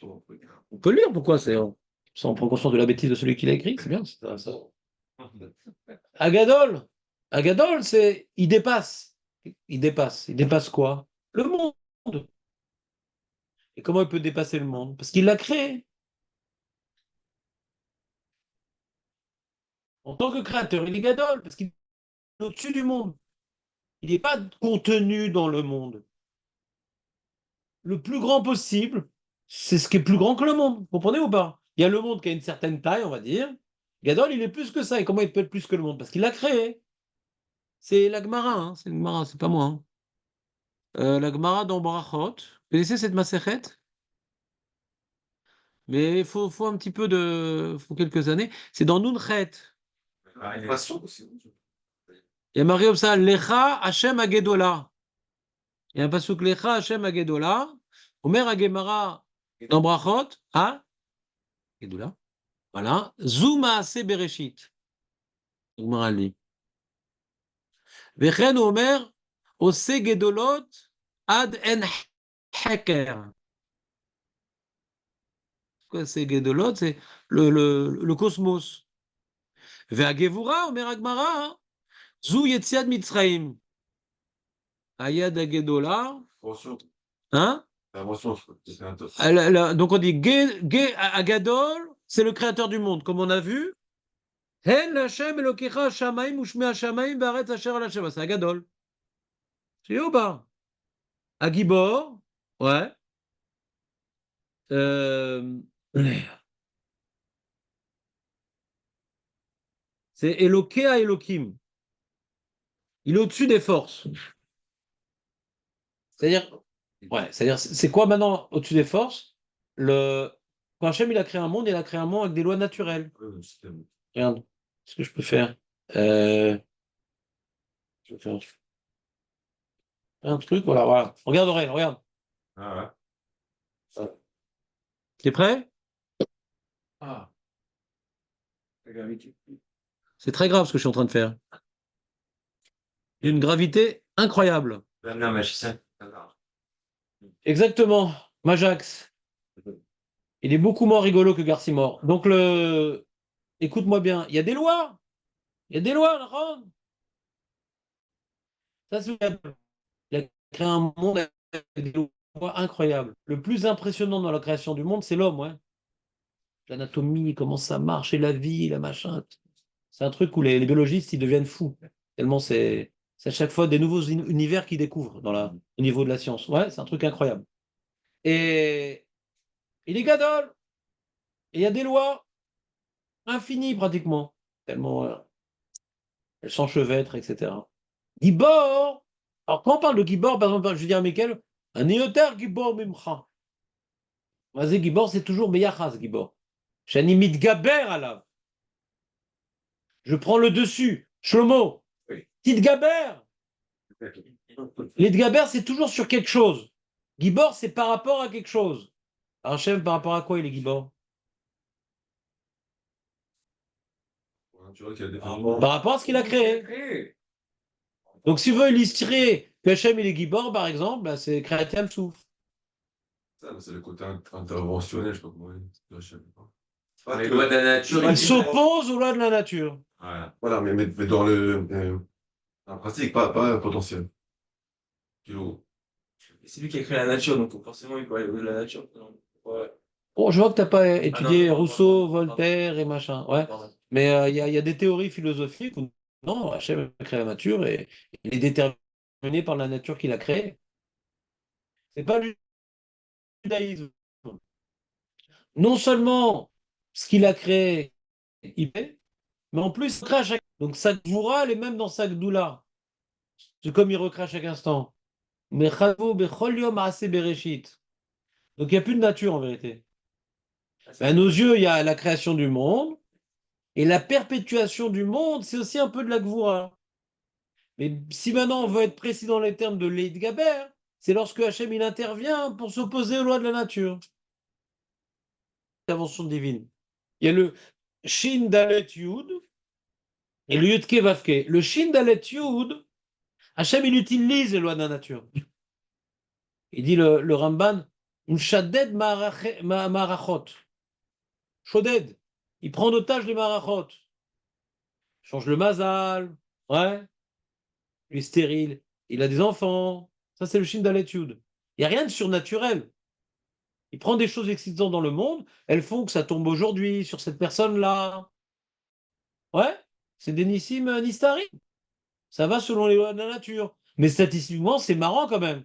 On peut le lire, pourquoi? Ça, on prend conscience de la bêtise de celui qui l'a écrit, c'est bien. Ça. Agadol, c'est. Il dépasse. Il dépasse quoi? Le monde. Et comment il peut dépasser le monde? Parce qu'il l'a créé. En tant que créateur, il est Gadol, parce qu'il est au-dessus du monde. Il n'est pas contenu dans le monde. Le plus grand possible, c'est ce qui est plus grand que le monde. Vous comprenez ou pas? Il y a le monde qui a une certaine taille, on va dire. Gadol, il est plus que ça. Et comment il peut être plus que le monde? Parce qu'il l'a créé. C'est la Gemara, hein. C'est la Gemara, c'est pas moi, hein. La Gemara dans Barachot. Vous connaissez cette Masechet? Mais il faut un petit peu de. Faut quelques années. C'est dans Nunchet. Il y a marqué comme ça, Lecha Hashem Agedola. Il y a un pasuk Lecha Hashem Agedola. Omer Agemara dans Brachot. Ah, Agedola. Voilà. Zuma Ase Bereshit. Gemara dit. Vechen Omer Ose Gedolot Ad En Heker. Quoi, c'est Gedolot? C'est le cosmos. Ve'agevura Omer Agmara. Zu Yetziat Mitzrayim. Ayad Agedola. Hein? Donc on dit Ge Agadol, c'est le créateur du monde, comme on a vu. Hen Hashem Elokecha Shamaim Ushme Hashamaim Baaretz Asher Al Hashem. C'est Agadol. C'est Yoba. Agibor, ouais. C'est Elokea Elokim. Il est au-dessus des forces. C'est-à-dire, c'est quoi maintenant au-dessus des forces? Quand Hachem il a créé un monde, il a créé un monde avec des lois naturelles. Regarde, ce que je peux faire. Je vais faire un truc, voilà. Regarde, Aurèle, regarde. Ah T'es prêt? Ah. La gravité. C'est très grave ce que je suis en train de faire. Il y a une gravité incroyable. Non, mais je sais. Exactement, Majax. Il est beaucoup moins rigolo que Garcimore. Donc, écoute-moi bien, il y a des lois. Il y a des lois, Ron. Ça, c'est il a créé un monde avec des lois incroyables. Le plus impressionnant dans la création du monde, c'est l'homme, ouais. L'anatomie, comment ça marche, et la vie, la machin. C'est un truc où les biologistes, ils deviennent fous. Tellement c'est à chaque fois des nouveaux univers qu'ils découvrent au niveau de la science. Ouais, c'est un truc incroyable. Et il est gadol. Et il y a des lois infinies pratiquement. Tellement elles s'enchevêtrent, etc. Gibor. Alors quand on parle de Gibor, par exemple, je veux dire à Michael, un néotar Gibor Mimcha. Vas-y, Gibor, c'est toujours Meyachas, Gibor. Shani mitgaber alav. Je prends le dessus. Shlomo. Oui. Tidgaber. L'Idgaber, c'est toujours sur quelque chose. Gibor, c'est par rapport à quelque chose. Alors, Hachem, par rapport à quoi il est Gibor? Par rapport à ce qu'il a créé. Donc, si vous voulez illustrer que Hachem, il est Gibor, par exemple, bah, c'est Créatem Souf. Ça, c'est le côté interventionnel, je sais pas comment dire. Les lois de la nature. Il s'oppose aux lois de la nature. Voilà, mais dans la pratique, pas potentiel. C'est lui qui a créé la nature, donc forcément, il peut aller au-delà de la nature. Ouais. Bon, je vois que tu n'as pas étudié non, Rousseau, non, Voltaire et machin. Ouais. Mais il y a des théories philosophiques où non, Hachem a créé la nature et il est déterminé par la nature qu'il a créée. C'est pas le judaïsme. Non seulement ce qu'il a créé, il fait, mais en plus, il recrée à chaque... Donc sa gvoura, elle est même dans sa gdoula. C'est comme il recrée à chaque instant. Mais chavo bechol yom maaseh bereshit. Donc il n'y a plus de nature en vérité. À nos yeux, il y a la création du monde, et la perpétuation du monde, c'est aussi un peu de la gvoura. Mais si maintenant on veut être précis dans les termes de l'Eid Gaber, c'est lorsque Hachem il intervient pour s'opposer aux lois de la nature. Intervention divine. Il y a le Shin Dalet Yud et le Yud Ke Vav Ke. Le Shin Dalet Yud, Hachem il utilise les lois de la nature. Il dit le Ramban, une Shaded Marachot. Shoded. Il prend en otage les Marachot. Change le mazal. Ouais. Il est stérile. Il a des enfants. Ça, c'est le Shin Dalet Yud. Il n'y a rien de surnaturel. Il prend des choses existantes dans le monde, elles font que ça tombe aujourd'hui sur cette personne-là. Ouais, c'est des Nissim Nistarim. Ça va selon les lois de la nature. Mais statistiquement, c'est marrant quand même.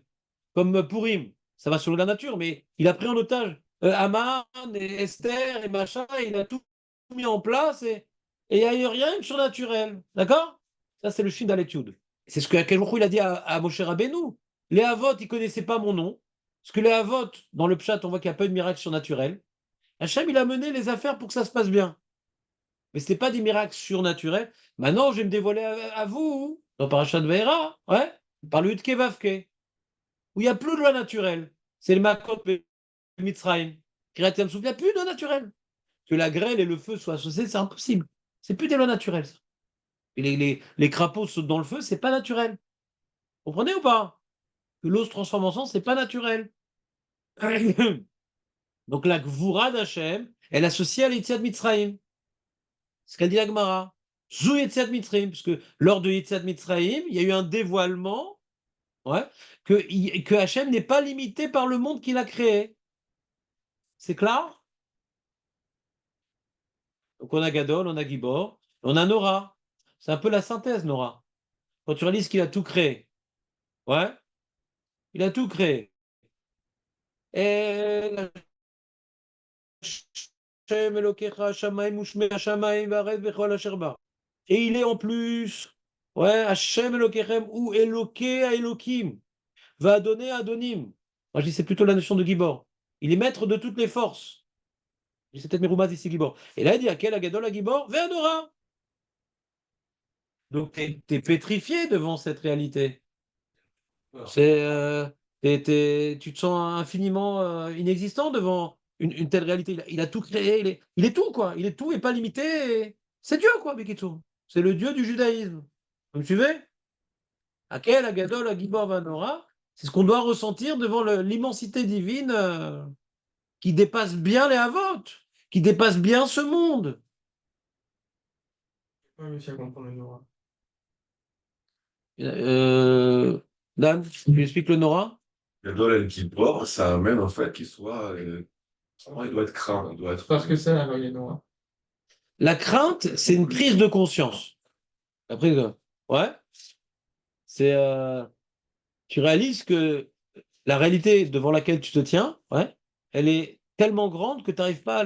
Comme Purim, ça va selon la nature, mais il a pris en otage Aman et Esther et machin, et il a tout mis en place et il n'y a rien de surnaturel. D'accord? Ça, c'est le Shin d'étude. C'est ce que Akadosh il a dit à Moshe Rabbeinu. Les Havot, ils ne connaissaient pas mon nom. Parce que les Havot, dans le Pshat, on voit qu'il n'y a pas eu de miracle surnaturel. Hachem, il a mené les affaires pour que ça se passe bien. Mais ce n'était pas des miracles surnaturels. Maintenant, je vais me dévoiler à vous, dans Parashat Veira, ouais, par le Yudke Vavke, où il n'y a plus de loi naturelle. C'est le Makot Mitzrayim. Kiryat Yamsuf, il n'y a plus de loi naturelle. Que la grêle et le feu soient associés, c'est impossible. C'est plus des lois naturelles. Ça. Et les crapauds sautent dans le feu, c'est pas naturel. Vous comprenez ou pas? Que l'eau se transforme en sang, c'est pas naturel. Donc la Gvura d'Hachem, elle est associée à l'Yetziat Mitzrayim. Ce qu'a dit la Gemara. Zou Yetziat Mitzrayim, parce que lors de Yetziat Mitzrayim, il y a eu un dévoilement Ouais, que Hachem n'est pas limité par le monde qu'il a créé. C'est clair? Donc on a Gadol, on a Gibor, on a Nora. C'est un peu la synthèse, Nora. Quand tu réalises qu'il a tout créé. Ouais, il a tout créé. Et Hashem Elokecha Shamayim Ushmei Hashamayim Va'aretz V'chol asher ba. Et il est en plus, ouais, Hashem Elokechem ou Eloké à Elohim, va donner Adonim. Moi je dis c'est plutôt la notion de Gibor. Il est maître de toutes les forces. Je dis, c'est peut-être Meroumaz ici Gibor. Et là il dit Akel Agadol à Gibor, Ve'adora. Donc t'es pétrifié devant cette réalité. C'est, tu te sens infiniment inexistant devant une telle réalité. Il a tout créé, il est tout, quoi. Il est tout et pas limité. C'est Dieu, quoi, Bekitsour. C'est le Dieu du judaïsme. Vous me suivez? Akel, Agadol, Agibor, Vanora. C'est ce qu'on doit ressentir devant l'immensité divine qui dépasse bien les Havot, qui dépasse bien ce monde. J'ai pas réussi à comprendre le Nora. Euh, Dan, tu expliques le Nora? Gadol El Gibor, ça amène en fait qu'il soit. Il doit être craint, il doit être. Parce que ça, alors, il est Nora. La crainte, c'est une prise de conscience. La prise de... Ouais, c'est... tu réalises que la réalité devant laquelle tu te tiens, ouais, elle est tellement grande que tu n'arrives pas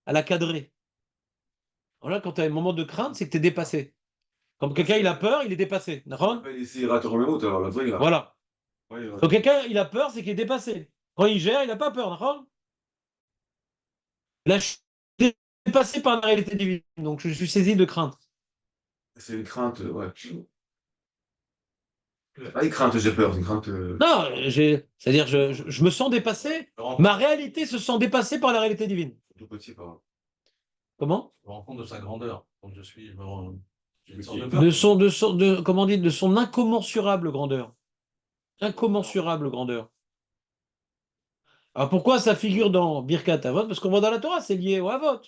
à la cadrer. Voilà, quand tu as un moment de crainte, c'est que tu es dépassé. Quand quelqu'un il a peur, il est dépassé. D'accord? Il essaiera de remettre, alors la vraie, il a. Voilà. Ouais, Quand quelqu'un il a peur, c'est qu'il est dépassé. Quand il gère, il n'a pas peur. D'accord? Là, je suis dépassé par la réalité divine. Donc, je suis saisi de crainte. c'est une crainte, ouais. Pas une crainte, j'ai peur, c'est une crainte. Non, c'est-à-dire, je me sens dépassé. Ma réalité se sent dépassée par la réalité divine. Tout petit, par Comment? Je me rends compte de sa grandeur. Donc j'ai une sorte de Oui. peur. Comment on dit, de son incommensurable grandeur. Incommensurable grandeur. Alors pourquoi ça figure dans Birkat Avot? Parce qu'on voit dans la Torah, c'est lié au Avot.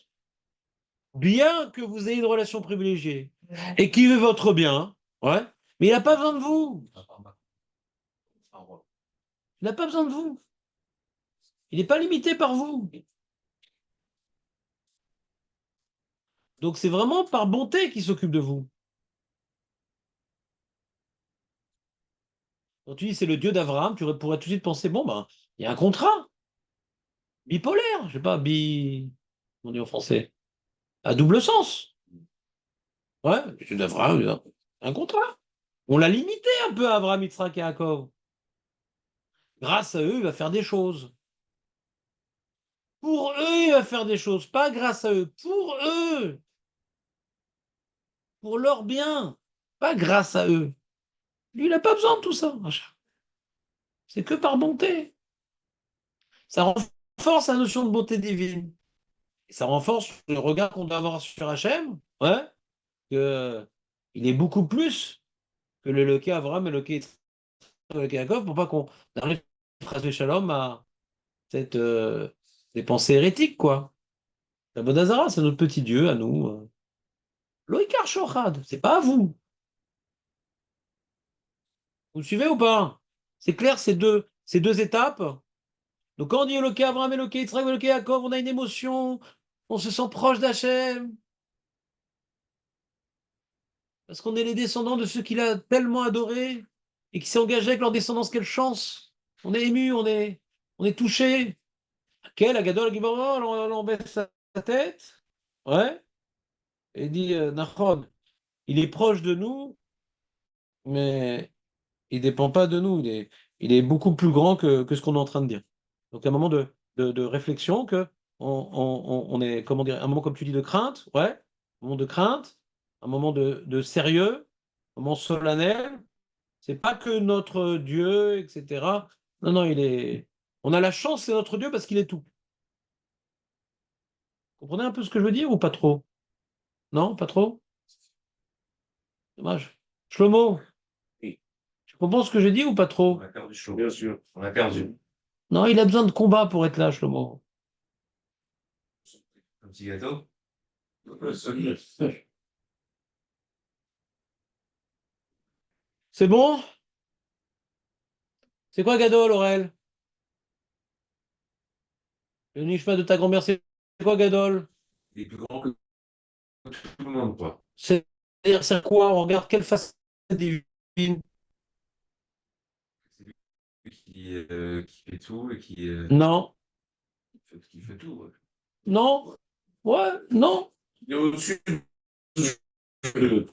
Bien que vous ayez une relation privilégiée et qu'il veut votre bien, ouais, mais il n'a pas besoin de vous. Il n'a pas besoin de vous. Il n'est pas limité par vous. Donc c'est vraiment par bonté qu'il s'occupe de vous. Quand tu dis c'est le Dieu d'Abraham, tu pourrais tout de suite penser, bon, ben, il y a un contrat bipolaire, je sais pas, on dit en français, à double sens. Ouais, le Dieu d'Abraham, il y a un contrat. On l'a limité un peu à Abraham, Yitzhak et Yaakov. Grâce à eux, il va faire des choses. Pour eux, il va faire des choses, pas grâce à eux, pour eux, pour leur bien, pas grâce à eux. Lui, il n'a pas besoin de tout ça. C'est que par bonté. Ça renforce la notion de bonté divine. Ça renforce le regard qu'on doit avoir sur Hachem, ouais, que il est beaucoup plus que le Loké Abraham et le Loké Yaakov, pour pas qu'on arrive, phrase de Shalom, à cette, des pensées hérétiques, quoi. La Bodazara, c'est notre petit Dieu à nous. Loïkar Shochad, c'est pas à vous. Vous me suivez ou pas? C'est clair, ces deux étapes. Donc quand on dit Eloké Abraham, Eloké Yitzhak, Eloké Yaakov, on a une émotion, on se sent proche d'Hachem, parce qu'on est les descendants de ceux qu'il a tellement adorés et qui s'est engagé avec leur descendance. Quelle chance! On est ému, on est touché. Quel Agadol Gibor, on baisse sa tête, ouais, et dit Nachon, il est proche de nous, mais il dépend pas de nous. Il est beaucoup plus grand que ce qu'on est en train de dire. Donc, un moment de réflexion que on est, comment dire, un moment, comme tu dis, de crainte, ouais, un moment de crainte, un moment de sérieux, un moment solennel. C'est pas que notre Dieu, etc. Non, non, on a la chance, c'est notre Dieu parce qu'il est tout. Vous comprenez un peu ce que je veux dire ou pas trop? Non, pas trop? Dommage. Shlomo, Oui. tu comprends ce que je dis ou pas trop? On a perdu chaud. Bien sûr, on a perdu. Non, il a besoin de combat pour être là, Shlomo. Un petit gâteau. C'est bon? C'est quoi Gadol, Aurel? Le nishma de ta grand-mère, c'est quoi Gadol? Il est plus grand que tout le monde, quoi. C'est-à-dire, c'est quoi? On regarde quelle facette divine? C'est lui qui fait tout et Non, qui fait tout. Ouais. non, ouais, non, Il est au-dessus de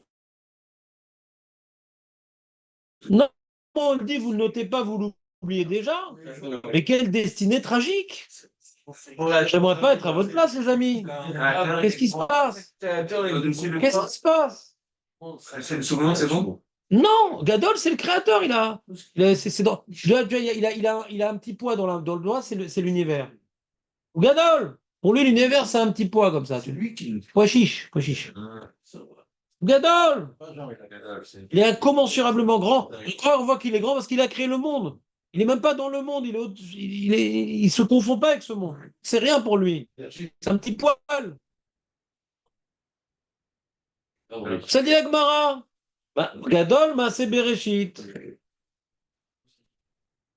non. On le dit, vous ne le notez pas, vous l'oubliez déjà. Mais quelle destinée tragique! J'aimerais pas être à votre place, les amis. Qu'est-ce qui se passe? Qu'est-ce qui se passe? C'est le souvenir, c'est bon? Non, Gadol, c'est le créateur. Il a un petit poids dans le doigt, c'est l'univers. Gadol, pour lui, l'univers, c'est un petit poids comme ça. C'est lui qui. Pois chiche, pois chiche. Gadol, il est incommensurablement grand. On voit qu'il est grand parce qu'il a créé le monde. Il n'est même pas dans le monde, il se confond pas avec ce monde. C'est rien pour lui. C'est un petit poil. Ça dit la Gemara. Gadol, c'est Bereshit.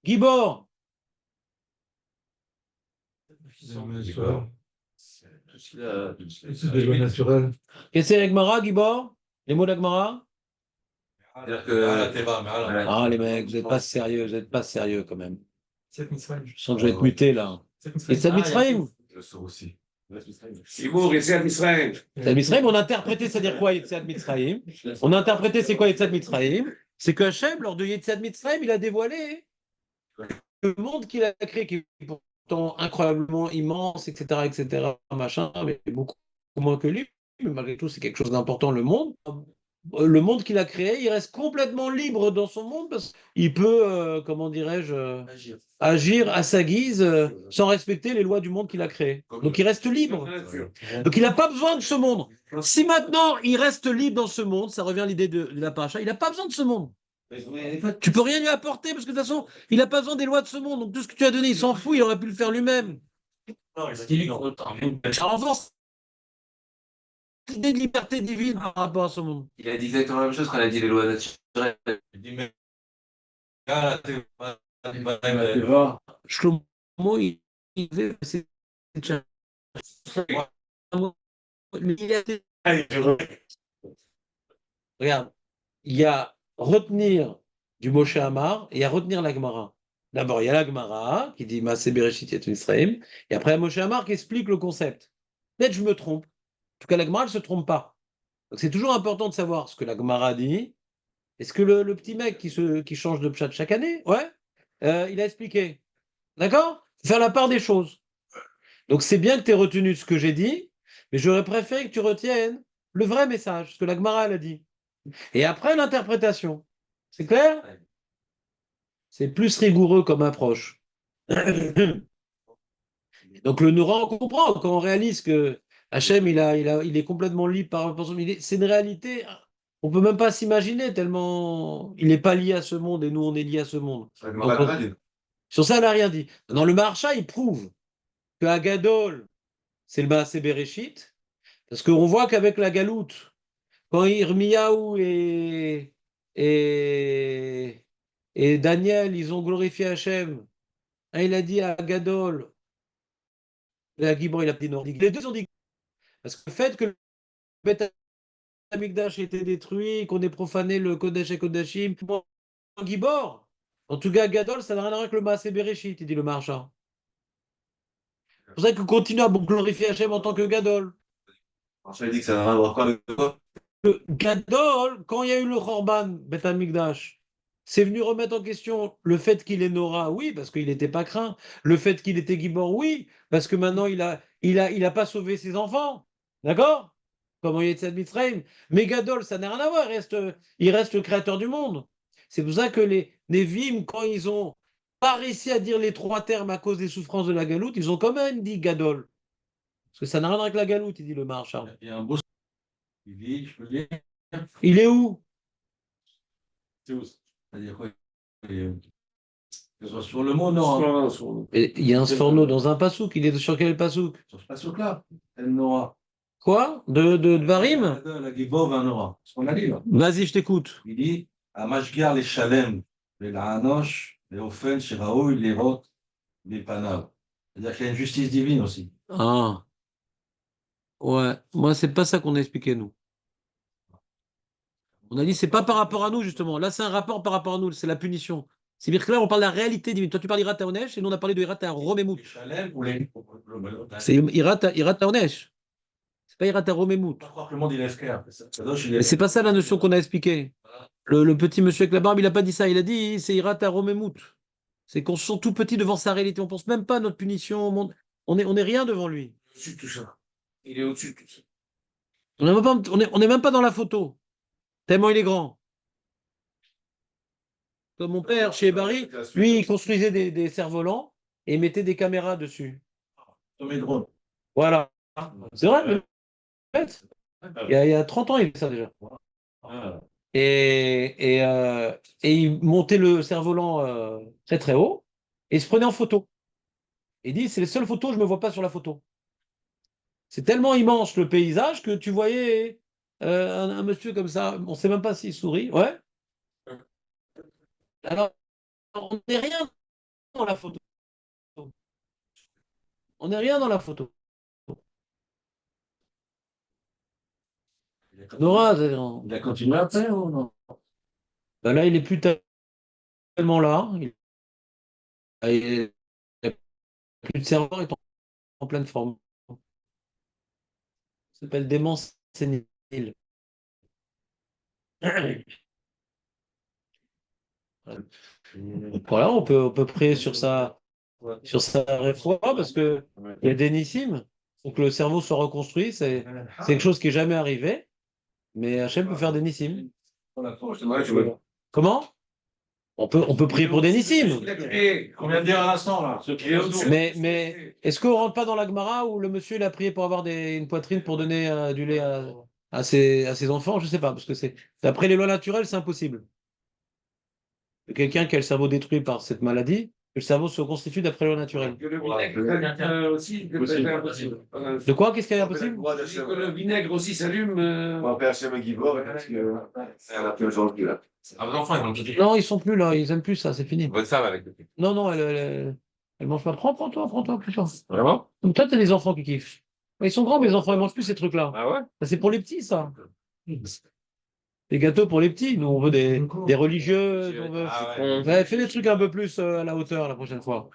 Gibor. C'est des lois naturelles. Qu'est-ce que c'est la Gemara, Gibor? Les mots de la Gemara? Ah, les mecs, vous n'êtes pas sérieux, vous n'êtes pas sérieux quand même. Je sens que je vais être muté là. Et c'est Mitzrayim. Je le sors aussi. Sibour, Yetziat Mitzrayim. Yetziat Mitzrayim, on a interprété, c'est-à-dire quoi, Yetziat Mitzrayim? On a interprété, c'est quoi Yetziat Mitzrayim? C'est que Hachem, lors de Yetziat Mitzrayim, il a dévoilé le monde qu'il a créé, qui est pourtant incroyablement immense, etc., machin, mais beaucoup moins que lui. Mais malgré tout, c'est quelque chose d'important, le monde. Le monde qu'il a créé, il reste complètement libre dans son monde parce qu'il peut, comment dirais-je, agir à sa guise sans respecter les lois du monde qu'il a créé. Donc il reste libre. Donc il n'a pas besoin de ce monde. Si maintenant il reste libre dans ce monde, ça revient à l'idée de la paracha, il n'a pas besoin de ce monde. Tu peux rien lui apporter parce que de toute façon, il n'a pas besoin des lois de ce monde. Donc tout ce que tu as donné, il s'en fout, il aurait pu le faire lui-même. Ça renforce l'idée de liberté divine par rapport à ce monde. Il a dit exactement la même chose quand il a dit les lois naturelles. Il dit, mais Shlomo, il veut, c'est regarde, il y a retenir du Moshe Amar et il y a retenir la Gemara. D'abord, il y a la Gemara qui dit Maaseh Bereshit Yet Mitzrayim, et après, il y a Moshe Amar qui explique le concept. Peut-être je me trompe. En tout cas, la Gemara ne se trompe pas. Donc, c'est toujours important de savoir ce que la Gemara dit. Est-ce que le petit mec qui change de pshat chaque année, ouais, il a expliqué. D'accord? Faire la part des choses. Donc, c'est bien que tu aies retenu ce que j'ai dit, mais j'aurais préféré que tu retiennes le vrai message, ce que la Gemara elle a dit. Et après, l'interprétation. C'est clair? C'est plus rigoureux comme approche. Donc, le Noura, on comprend quand on réalise que Hachem, il est complètement libre par rapport à son. C'est une réalité, on ne peut même pas s'imaginer tellement il n'est pas lié à ce monde et nous, on est lié à ce monde. Sur ça, elle n'a rien dit. Dans le Maharsha, il prouve que Agadol, c'est le Maaseh Bereshit, parce qu'on voit qu'avec la galoute, quand Irmiyahu et Daniel, ils ont glorifié Hachem, hein, il a dit à Agadol, la Gibor, il a dit nordique. Les deux ont dit parce que le fait que le Beth Amikdash ait été détruit, qu'on ait profané le Kodesh et Kodashim, Gibor, en tout cas, Gadol, ça n'a rien à voir avec le Maaseh Bereshit, il dit le Maharsha. C'est pour ça qu'il continue à glorifier Hachem en tant que Gadol. Ça dit que ça n'a rien à voir avec quoi? Le Gadol, quand il y a eu le Khorban, Beth Amikdash, c'est venu remettre en question le fait qu'il est Nora, oui, parce qu'il n'était pas craint. Le fait qu'il était Gibor, oui, parce que maintenant il a pas sauvé ses enfants. D'accord? Comme il est Mitzrayim. Mais Gadol, ça n'a rien à voir, il reste le créateur du monde. C'est pour ça que les Nevim, quand ils ont pas réussi à dire les trois termes à cause des souffrances de la galoute, ils ont quand même dit Gadol. Parce que ça n'a rien à voir avec la galoute, il dit le Maharsha. il y a un beau. Il dit, je peux dire, Il est où? c'est où? C'est-à-dire quoi? Que ce soit sur le mot, non. Et il y a un sforno dans un pasouk, il est sur quel pasouk? Sur ce pasouk-là, El Nora. Quoi? De Varim? La Gibor va Nora. Ce qu'on a dit là. Vas-y, je t'écoute. Il dit, à Mashgar les Shalem, les Laanosh, Et au fin, Shiraou, il les vote des panables. C'est-à-dire qu'il y a une justice divine aussi. Ah, ouais. Moi, c'est pas ça qu'on a expliqué, nous. On a dit, c'est pas par rapport à nous, justement. Là, c'est un rapport par rapport à nous, c'est la punition. C'est-à-dire que là, on parle de la réalité divine. Toi, tu parles d'Irata Onesh, et nous, on a parlé de Irata Romemut. Les chalets ou les. C'est Irata Onesh. C'est pas Irata Romemut. Pas croire que le monde il est FKR. Mais c'est pas ça la notion qu'on a expliquée. Le petit monsieur avec la barbe, il a pas dit ça. Il a dit, c'est Irata Romemut. C'est qu'on se sent tout petit devant sa réalité. On pense même pas à notre punition au monde. On est rien devant lui. Au-dessus de tout ça. Il est au-dessus de tout ça. On est même pas dans la photo. Tellement il est grand. Comme mon père, chez Barry, lui, il construisait des cerfs-volants et il mettait des caméras dessus. Comme les drones. Voilà. C'est vrai, le fait. Il y a 30 ans, il fait ça déjà. Ah. Et il montait le cerf-volant très très haut et il se prenait en photo. Il dit, c'est les seules photos, je ne me vois pas sur la photo. C'est tellement immense le paysage que tu voyais un monsieur comme ça, on ne sait même pas s'il sourit. Ouais. Alors, on n'est rien dans la photo. On n'est rien dans la photo. Nora, Il a continué après ou non? ben là, il n'est plus tellement là. Il n'a plus de cerveau, il est en pleine forme. Ça s'appelle démence sénile. Voilà, on peut prier sur sa réforme parce que il y a des nissimes. Faut que le cerveau soit reconstruit. C'est quelque chose qui n'est jamais arrivé. Mais Hachem peut faire des nissimes. Comment? On peut prier pour des nissimes. On vient de dire à l'instant, là. Mais est-ce qu'on rentre pas dans la Gemara où le monsieur il a prié pour avoir une poitrine pour donner du lait à ses enfants? Je sais pas, parce que d'après les lois naturelles, c'est impossible. Quelqu'un qui a le cerveau détruit par cette maladie, le cerveau se constitue d'après les lois naturelles. Que le vinaigre aussi, c'est impossible. De quoi? Qu'est-ce qui est impossible? Que le vinaigre aussi s'allume. On va faire Hachem Givor parce que c'est un peu aujourd'hui là. Ah, vos enfants, ils ont dit. Non, ils sont plus là, ils aiment plus ça, c'est fini. Votre femme avec le pied. Non, non, elle mange pas. Prends-toi, plus fort. Vraiment? Comme toi, t'as des enfants qui kiffent. Mais ils sont grands, mes enfants, ils mangent plus ces trucs-là. Ah ouais? Ça, c'est pour les petits, ça. Des gâteaux pour les petits. Nous, on veut des religieux. On veut... Ah ouais. Ouais, fais des trucs un peu plus à la hauteur la prochaine fois.